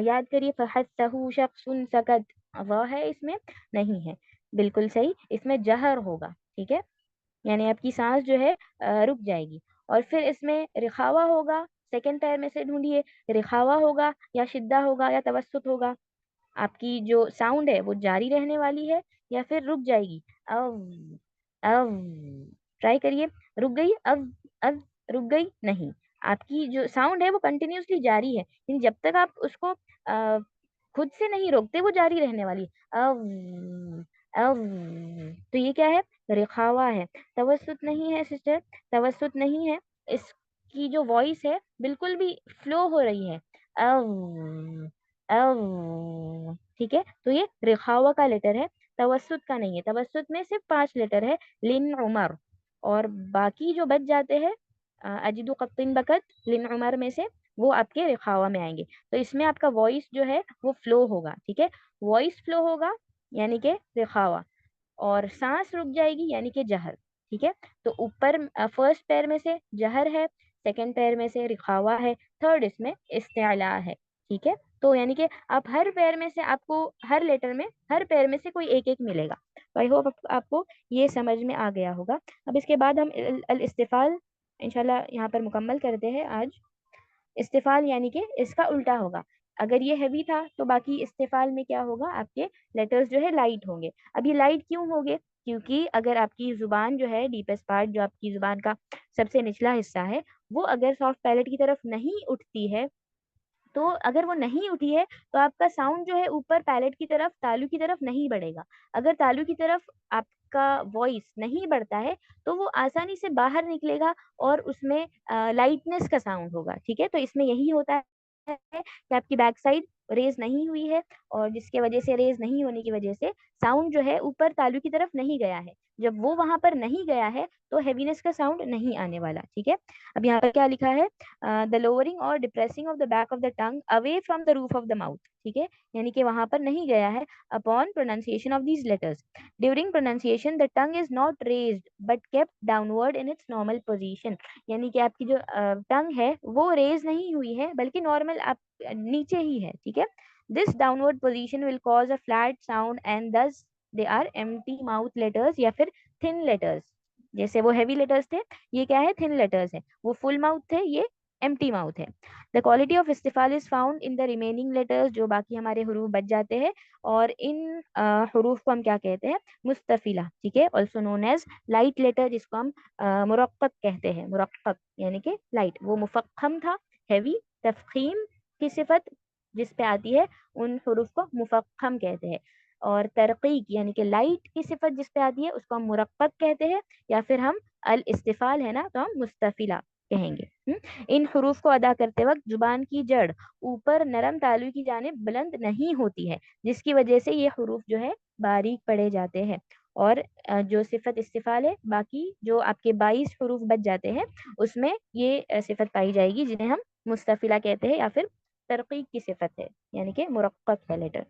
याद करिए, फहस्सहू शख्सुन सकत, वाह है इसमें, नहीं है, बिल्कुल सही, इसमें जहर होगा, ठीक है। यानी आपकी सांस जो है रुक जाएगी। और फिर इसमें रिखावा होगा, सेकंड पैर में से ढूंढिए, रिखावा होगा या शिद्दा होगा या तवस्सुत होगा। आपकी जो साउंड है वो जारी रहने वाली है या फिर रुक जाएगी, अब ट्राई करिए, रुक गई, अब रुक गई, नहीं, आपकी जो साउंड है वो कंटिन्यूअसली जारी है, लेकिन जब तक आप उसको खुद से नहीं रोकते वो जारी रहने वाली है, अब। तो ये क्या है, रिखावा है, तवस्सुत नहीं है सिस्टर, तवस्सुत नहीं है। इसकी जो वॉइस है बिल्कुल भी फ्लो हो रही है, अब, अब, ठीक है। तो ये रिखावा का लेटर है, तवस्सुत का नहीं है। तवस्सुत में सिर्फ 5 लेटर है, लिन उमर, और बाकी जो बच जाते हैं अजिदु कत्तिन बकत, लिन उमर में से, वो आपके रिखावा में आएंगे। तो इसमें आपका वॉइस जो है वो फ्लो होगा, ठीक है। वॉइस फ्लो होगा यानी कि रिखावा, और सांस रुक जाएगी यानी कि जहर, ठीक है। तो ऊपर फर्स्ट पैर में से जहर है, सेकंड पैर में से रिखावा है, थर्ड इसमें इस्तेला है, ठीक है। तो यानी कि आप हर पैर में से, आपको हर लेटर में, हर पैर में से कोई एक एक मिलेगा। तो आई होप आपको ये समझ में आ गया होगा। अब इसके बाद हम अल इस्तिफाल इंशाल्लाह यहाँ पर मुकम्मल करते हैं आज। इस्तिफाल यानी कि इसका उल्टा होगा। अगर ये हैवी था तो बाकी इस्तिफाल में क्या होगा, आपके लेटर्स जो है लाइट होंगे। अब ये लाइट क्यों होंगे? क्योंकि अगर आपकी जुबान जो है, डीपेस्ट पार्ट जो आपकी जुबान का सबसे निचला हिस्सा है, वो अगर सॉफ्ट पैलेट की तरफ नहीं उठती है, तो अगर वो नहीं उठी है तो आपका साउंड जो है ऊपर पैलेट की तरफ, तालू की तरफ नहीं बढ़ेगा। अगर तालू की तरफ आपका वॉइस नहीं बढ़ता है तो वो आसानी से बाहर निकलेगा और उसमें लाइटनेस का साउंड होगा। ठीक है, तो इसमें यही होता है कि आपकी बैक साइड रेज नहीं हुई है, और जिसके वजह से, रेज नहीं होने की वजह से साउंड जो है ऊपर तालू की तरफ नहीं गया है। जब वो वहां पर नहीं गया है तो हैवीनेस का साउंड नहीं आने वाला। ठीक है, अब यहाँ पर क्या लिखा है, द लोअरिंग और depressing of the back of the tongue away from the roof of the mouth. ठीक है, यानी कि वहां पर नहीं गया है। Upon pronunciation of these letters during pronunciation the tongue is not raised but kept downward in its normal position. यानी कि आपकी जो टंग है वो रेज नहीं हुई है, बल्कि नॉर्मल आप नीचे ही है। ठीक है, this downward position will cause a flat sound and thus they are empty mouth letters या फिर थिन लेटर्स। जैसे वो हैवी लेटर्स थे, ये क्या है, थिन लेटर्स है। वो फुल माउथ थे, ये एम्प्टी माउथ है। The quality of istifal is found in the remaining letters, जो बाकी हमारे हरूफ बच जाते हैं। और इन हरूफ को हम क्या कहते हैं, मुस्तफिला। ठीक है, also known as light letter, जिसको हम मुरक्कत कहते हैं। मुरक्कत यानी कि लाइट। वो मुफक्खम था, हैवी, तफखीम की सिफत जिस पे आती है उन हरूफ को मुफक्खम कहते हैं। और तरकीक यानी कि लाइट की सिफत जिस पे आती है उसको हम मुरक्कत कहते हैं, या फिर हम अल इस्तिफाल है ना तो हम मुस्तफिला कहेंगे। इन हरूफ को अदा करते वक्त जुबान की जड़ ऊपर नरम तालु की जानिब बुलंद नहीं होती है, जिसकी वजह से ये हरूफ जो है बारीक पड़े जाते हैं। और जो सिफत इस्तिफाल है, बाकी जो आपके 22 हरूफ बच जाते हैं उसमें ये सिफत पाई जाएगी, जिन्हें हम मुस्तफिला कहते हैं, या फिर तरकीक की सिफत है, यानी कि मुरक्कत है लेटर।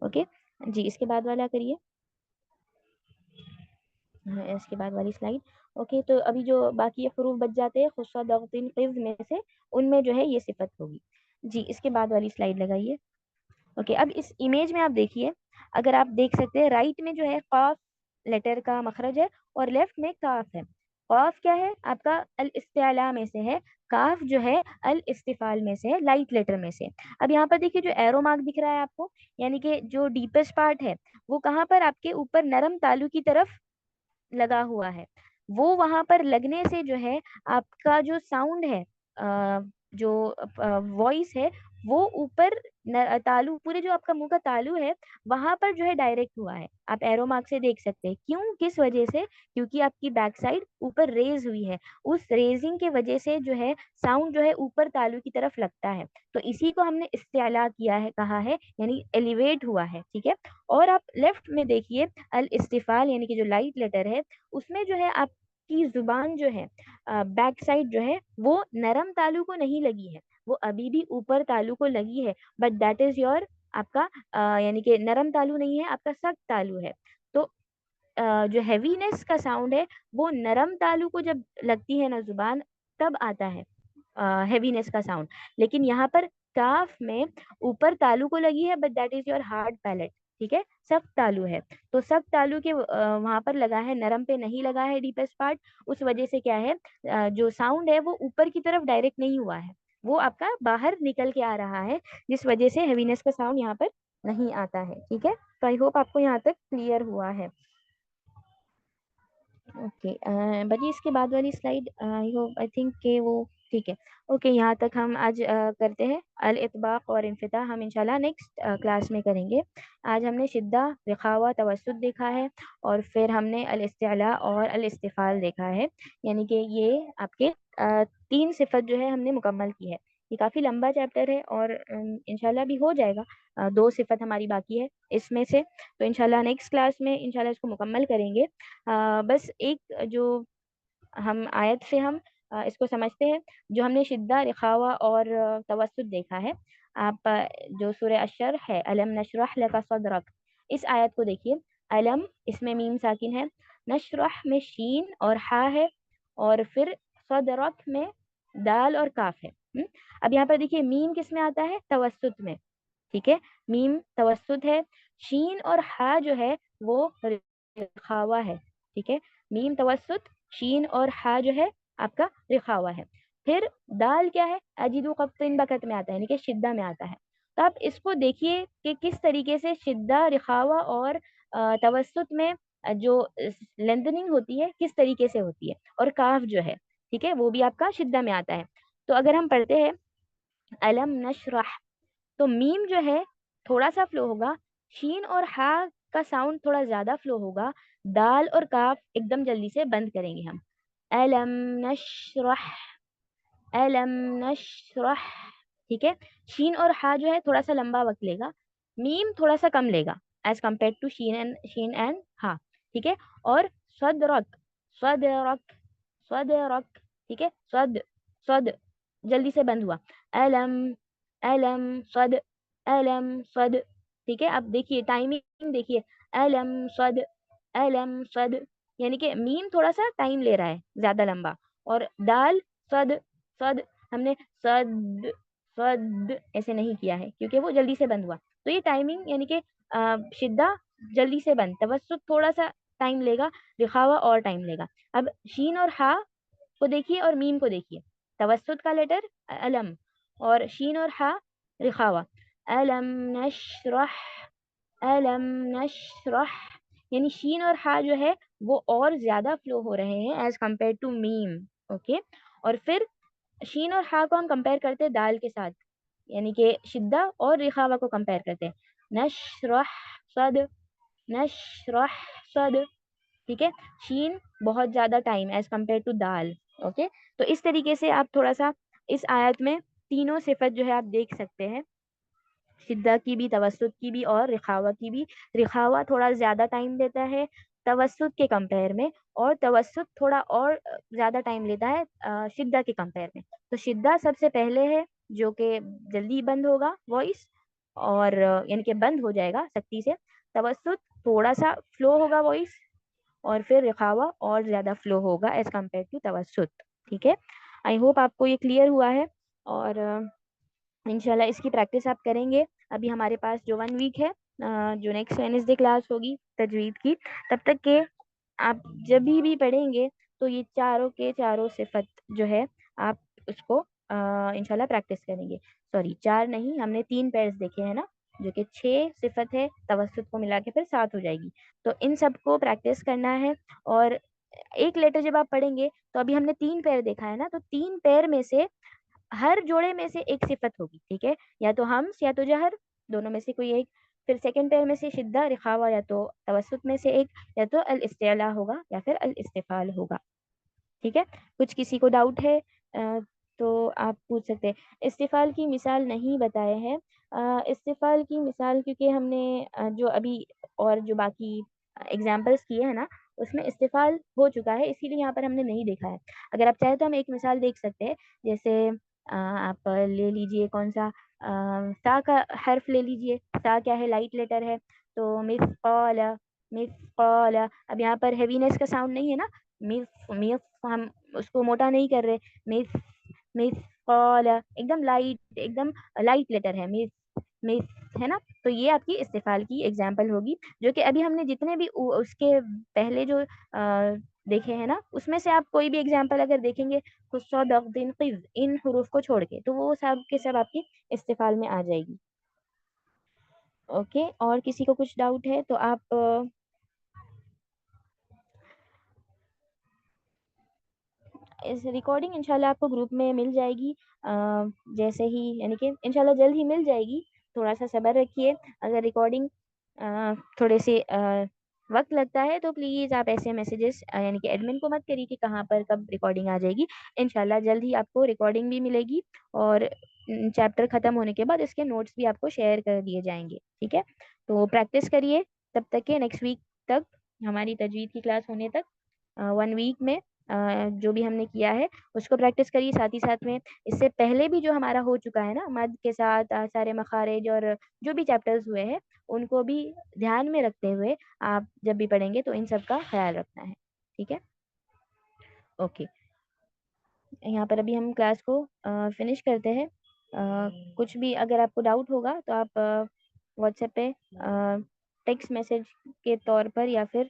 ओके जी, इसके बाद वाला करिए। इसके बाद वाली स्लाइड। ओके, तो अभी जो बाकी हरूफ बच जाते हैं खुस्सा दगतिन क़िज़ में से, उनमें जो है ये सिफत होगी। जी, इसके बाद वाली स्लाइड लगाइए। ओके, अब इस इमेज में आप देखिए, अगर आप देख सकते हैं राइट में जो है काफ लेटर का मखरज है, और लेफ्ट में काफ है। काफ क्या है, आपका अल इस्तिला में से है। काफ जो है अल इस्तिफाल में से है, लाइट लेटर में से। अब यहाँ पर देखिए जो एरो मार्क दिख रहा है आपको, यानी कि जो डीपेस्ट पार्ट है वो कहाँ पर, आपके ऊपर नरम तालू की तरफ लगा हुआ है। वो वहां पर लगने से जो है आपका जो साउंड है, जो वॉइस है, वो ऊपर तालू, पूरे जो आपका मुंह का तालू है वहां पर जो है डायरेक्ट हुआ है। आप एरो मार्क से देख सकते हैं, क्यों, किस वजह से, क्योंकि आपकी बैक साइड ऊपर रेज हुई है। उस रेजिंग के वजह से जो है साउंड जो है ऊपर तालू की तरफ लगता है। तो इसी को हमने इस्तिला किया है, कहा है, यानी एलिवेट हुआ है। ठीक है, और आप लेफ्ट में देखिए अल इस्तिफाल यानी कि जो लाइट लेटर है, उसमें जो है आपकी जुबान जो है बैक साइड जो है वो नरम तालू को नहीं लगी है, वो अभी भी ऊपर तालू को लगी है। बट दैट इज योर आपका यानी कि नरम तालू नहीं है, आपका सख्त तालू है। तो जो हैवीनेस का साउंड है वो नरम तालू को जब लगती है ना जुबान, तब आता है हैवीनेस का साउंड। लेकिन यहाँ पर काफ में ऊपर तालू को लगी है, but that is your hard palate. ठीक है, सख्त तालू है। तो सख्त तालू के वहां पर लगा है, नरम पे नहीं लगा है डीपेस्ट पार्ट। उस वजह से क्या है, जो साउंड है वो ऊपर की तरफ डायरेक्ट नहीं हुआ है, वो आपका बाहर निकल के आ रहा है, जिस वजह से हैवीनेस का साउंड यहाँ पर नहीं आता है। ठीक है, तो आई होप आपको यहाँ तक क्लियर हुआ है। ओके, बनी इसके बाद वाली slide, I hope, I think के वो ठीक है। ओके, यहाँ तक हम आज करते हैं। अल इतबाक और इन्फिता हम इंशाल्लाह नेक्स्ट क्लास में करेंगे। आज हमने शिद्दा, रिखावा, तवस्सुत देखा है, और फिर हमने अल इस्तिला और अल इस्तिफाल देखा है। यानी कि ये आपके 3 सिफत जो है हमने मुकम्मल की है। ये काफ़ी लंबा चैप्टर है, और इंशाल्लाह भी हो जाएगा। 2 सिफत हमारी बाकी है इसमें से, तो इंशाल्लाह नेक्स्ट क्लास में इंशाल्लाह इसको मुकम्मल करेंगे। बस एक जो हम आयत से हम इसको समझते हैं, जो हमने शिद्दा, रिखावा और तवस्सुत देखा है। आप जो सूरह अशर है, अलम नशरह लका सदरक, इस आयत को देखिए। अलम, इसमें मीम साकिन है, नशरह में शीन और हा है, और फिर सदरक में दाल और काफ है। अब यहाँ पर देखिए मीम किस में आता है, तवस्सुत में। ठीक है, मीम तवस्सुत है। शीन और हा जो है वो रिखावा है, ठीक है। मीम तवस्सुत, शीन और हा जो है आपका रिखावा है। फिर दाल क्या है, अजीदु कफ्तिन बकत में आता है, यानी कि शिद्दा में आता है। तो आप इसको देखिए कि किस तरीके से शिद्दा, रिखावा और तवस्सुत में जो लेंथनिंग होती है किस तरीके से होती है, और काफ जो है, ठीक है, वो भी आपका शिद्दा में आता है। तो अगर हम पढ़ते हैं अलम नशरह, तो मीम जो है थोड़ा सा फ्लो होगा, शीन और हा का साउंड थोड़ा ज्यादा फ्लो होगा, दाल और काफ एकदम जल्दी से बंद करेंगे हम। अलम नशरह, अलम नशरह, ठीक है। शीन और हा जो है थोड़ा सा लंबा वक्त लेगा, मीम थोड़ा सा कम लेगा एज कम्पेयर टू शीन एंड हा, ठीक है। और सदरक, सदरक, सदरक, ठीक है। सद, सद जल्दी से बंद हुआ। अलम, अलम सद, अलम सद, ठीक है। अब देखिए टाइमिंग देखिए, अलम सद, अलम सद, यानी कि मीम थोड़ा सा टाइम ले रहा है ज्यादा लंबा, और दाल सद, सद हमने सद, सद ऐसे नहीं किया है क्योंकि वो जल्दी से बंद हुआ। तो ये टाइमिंग यानी कि शिद्दा जल्दी से बंद, तवस्सुत थोड़ा सा टाइम लेगा, रिखावा और टाइम लेगा। अब शीन और हा को देखिए और मीम को देखिए, तवस्सुत का लेटर अलम, और शीन और हा रिखावा। अलम नशरह, अलम नशरह, यानी शीन और हा जो है वो और ज्यादा फ्लो हो रहे हैं एज कम्पेयर टू मीम, ओके। और फिर शीन और हा को हम कंपेयर करते हैं दाल के साथ, यानी कि शिद्दा और रिखावा को कंपेयर करते हैं। नशरह सद, नशरह सद, ठीक है। शीन बहुत ज्यादा टाइम एज कम्पेयर टू दाल, ओके। तो इस तरीके से आप थोड़ा सा इस आयत में तीनों सिफत जो है आप देख सकते हैं, शिद्दा की भी, तवस्सुत की भी और रिखावा की भी। रिखावा थोड़ा ज्यादा टाइम लेता है तवस्सुत के कंपेयर में, और तवस्सुत थोड़ा और ज्यादा टाइम लेता है शिद्दा के कंपेयर में। तो शिद्दा सबसे पहले है जो कि जल्दी बंद होगा वॉइस, और यानी कि बंद हो जाएगा सख्ती से। तवस्सुत थोड़ा सा फ्लो होगा वॉइस, और फिर रिखावा और ज्यादा फ्लो होगा एज कम्पेयर टू तवस्सुत, ठीक है। आई होप आपको ये क्लियर हुआ है, और इंशाल्लाह इसकी प्रैक्टिस आप करेंगे। अभी हमारे पास जो 1 वीक है, जो नेक्स्ट वेडनेसडे क्लास होगी तजवीद की, तब तक के आप जब भी पढ़ेंगे तो ये चारों के चारों सिफत जो है आप उसको इंशाल्लाह प्रैक्टिस करेंगे। सॉरी, चार नहीं, हमने 3 पेयर्स देखे हैं ना, जो कि 6 सिफत है, तवस्सुत को मिला के फिर 7 हो जाएगी। तो इन सबको प्रैक्टिस करना है। और एक लेटर जब आप पढ़ेंगे, तो अभी हमने 3 पेयर देखा है ना, तो 3 पेयर में से हर जोड़े में से एक सिफत होगी, ठीक है। या तो हम्स या तो जहर, दोनों में से कोई एक। फिर सेकंड पेयर में से शिद्दा, रिखावा, या तो तवस्सुत में से एक, या तो अल इस्तिला होगा या फिर अल इस्तिफाल होगा, ठीक है। कुछ किसी को डाउट है तो आप पूछ सकते हैं। इस्तिफाल की मिसाल नहीं बताए हैं, इस्तिफाल की मिसाल क्योंकि हमने जो अभी और जो बाकी एग्जाम्पल्स किए हैं ना, उसमें इस्तिफाल हो चुका है, इसीलिए यहाँ पर हमने नहीं देखा है। अगर आप चाहे तो हम एक मिसाल देख सकते हैं। जैसे आप ले लीजिए कौन सा, सा का हर्फ ले लीजिए। सा क्या है, लाइट लेटर है। तो मिसकाल, मिसकाल, अब यहाँ पर हेवीनेस का साउंड नहीं है ना, मिस, मिस, हम उसको मोटा नहीं कर रहे। मिस, मिस कॉल एकदम लाइट, एकदम लाइट लेटर है, मिस, मिस, है ना। तो ये आपकी इस्तिफाल की एग्जाम्पल होगी, जो कि अभी हमने जितने भी उसके पहले जो देखे हैं ना, उसमें से आप कोई भी एग्जाम्पल अगर देखेंगे खुस्सौदक़दिन क़िज़, इन हरूफ को छोड़ के, तो वो सब के सब आपकी इस्तिफाल में आ जाएगी, ओके। और किसी को कुछ डाउट है तो आप इस रिकॉर्डिंग इंशाल्लाह आपको ग्रुप में मिल जाएगी, जैसे ही, यानी कि इंशाल्लाह जल्द ही मिल जाएगी। थोड़ा सा सब्र रखिए। अगर रिकॉर्डिंग थोड़े से वक्त लगता है तो प्लीज़ आप ऐसे मैसेजेस यानी कि एडमिन को मत करिए कि कहाँ पर कब रिकॉर्डिंग आ जाएगी। इंशाल्लाह जल्द ही आपको रिकॉर्डिंग भी मिलेगी, और चैप्टर ख़त्म होने के बाद इसके नोट्स भी आपको शेयर कर दिए जाएंगे, ठीक है। तो प्रैक्टिस करिए तब तक के, नेक्स्ट वीक तक, हमारी तजवीद की क्लास होने तक, 1 वीक में जो भी हमने किया है उसको प्रैक्टिस करिए। साथ ही साथ में इससे पहले भी जो हमारा हो चुका है ना, मद के साथ सारे मखारिज और जो भी चैप्टर्स हुए हैं, उनको भी ध्यान में रखते हुए आप जब भी पढ़ेंगे तो इन सब का ख्याल रखना है, ठीक है। ओके, यहाँ पर अभी हम क्लास को फिनिश करते हैं। कुछ भी अगर आपको डाउट होगा तो आप व्हाट्सएप पे टेक्स्ट मैसेज के तौर पर, या फिर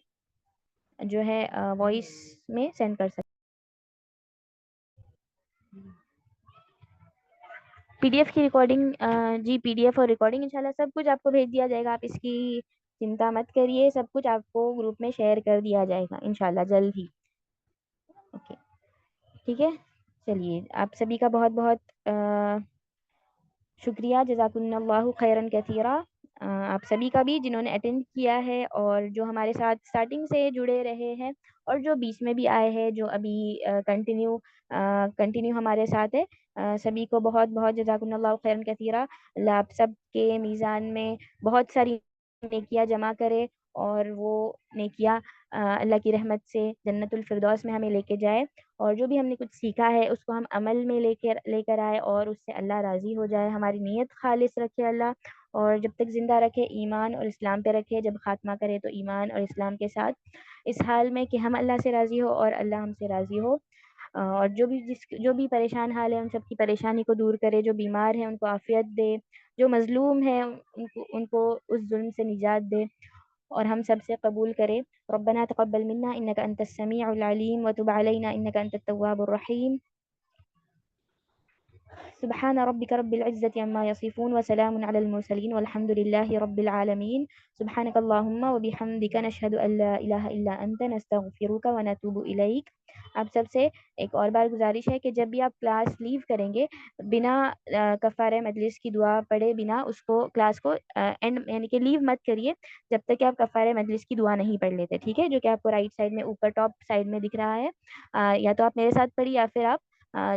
جو ہے وائس میں سینڈ کر سکتے. پی ڈی ایف کی ریکارڈنگ جی پی ڈی ایف اور ریکارڈنگ انشاءاللہ سب کچھ آپ کو بھیج دیا جائے گا. آپ اس کی چنتا مت کریے, سب کچھ آپ کو گروپ میں شیئر کر دیا جائے گا انشاءاللہ جلد ہی. اوکے ٹھیک ہے, چلیے آپ سبھی کا بہت بہت شکریہ. جزاکم اللہ خیرن کثیرا. آپ سبھی کا بھی جنہوں نے اٹینڈ کیا ہے اور جو ہمارے ساتھ اسٹارٹنگ سے جڑے رہے ہیں اور جو بیچ میں بھی آئے ہیں, جو ابھی کنٹینیو ہمارے ساتھ ہے, سبھی کو بہت بہت جزاکم اللہ خیرن کثیرا. اللہ آپ سب کے میزان میں بہت ساری نیکیاں جمع کرے اور وہ نیکیاں اللہ کی رحمت سے جنت الفردوس میں ہمیں لے کے جائے, اور جو بھی ہم نے کچھ سیکھا ہے اس کو ہم عمل میں لے کر آئے اور اس سے اللہ راضی ہو جائے. ہماری نیت خالص رکھے اللہ, اور جب تک زندہ رکھے ایمان اور اسلام پہ رکھے, جب خاتمہ کرے تو ایمان اور اسلام کے ساتھ, اس حال میں کہ ہم اللہ سے راضی ہو اور اللہ ہم سے راضی ہو. اور جو بھی پریشان حال ہے ان سب کی پریشانی کو دور کرے, جو بیمار ہیں ان کو عافیت دے, جو مظلوم ہیں ان کو اس ظلم سے نجات دے, اور ہم سب سے قبول کرے. ربنا تقبل منا انك انت السميع العليم وتب علينا انك انت التواب الرحيم. سبحان ربك رب العزة عما يصفون وسلام على المرسلين والحمد لله رب العالمين. سبحانك اللهم وبحمدك نشهد أن لا إله إلا أنت نستغفرك ونتوب إليك. آپ سب سے ایک اور بار گزارش ہے کہ جب بھی آپ کلاس لیو کریں گے, بنا کفارہ مجلس کی دعا پڑھے بنا اس کو کلاس کو اینڈ یعنی کہ لیو مت کریے جب تک کہ آپ کفارہ مجلس کی دعا نہیں پڑھ لیتے, ٹھیک ہے, جو کہ آپ کو رائٹ سائڈ میں اوپر ٹاپ سائڈ میں دکھ رہا ہے. یا تو آپ میرے ساتھ پڑھیے یا پھر آپ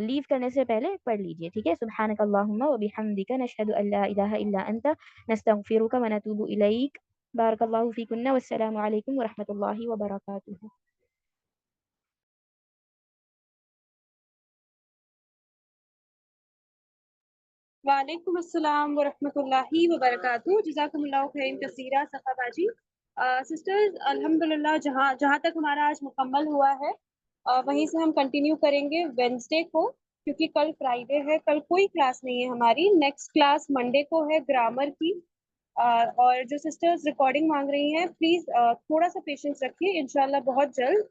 لیو کرنے سے پہلے پڑھ لیجئے, ٹھیک ہے. سبحانک اللہم و بحمدک نشہد ان لا الہ الا انت نستغفرک و نتوب الیک. بارک اللہ فیکن والسلام علیکم ورحمۃ اللہ وبرکاتہ. وعلیکم السلام ورحمۃ اللہ وبرکاتہ. جزاکم اللہ خیر کثیرہ صفا باجی. سسٹرز الحمدللہ جہاں تک ہمارا آج مکمل ہوا ہے وہیں سے ہم کنٹینیو کریں گے وینسڈے کو, کیونکہ کل فرائیڈے ہے, کل کوئی کلاس نہیں ہے ہماری. نیکسٹ کلاس منڈے کو ہے گرامر کی. اور جو سسٹرز ریکارڈنگ مانگ رہی ہیں پلیز تھوڑا سا پیشنس رکھیے, انشاءاللہ بہت جلد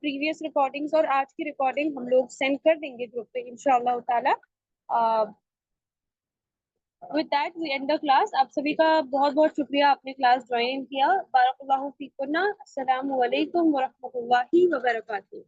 پریویس ریکارڈنگز اور آج کی ریکارڈنگ ہم لوگ سینڈ کر دیں گے گروپ پہ انشاءاللہ تعالی. With that we end the class. آپ سبھی کا بہت بہت شکریہ آپ نے کلاس جوائن کیا. بارک اللہ فیکم. السلام علیکم ورحمۃ اللہ وبرکاتہ.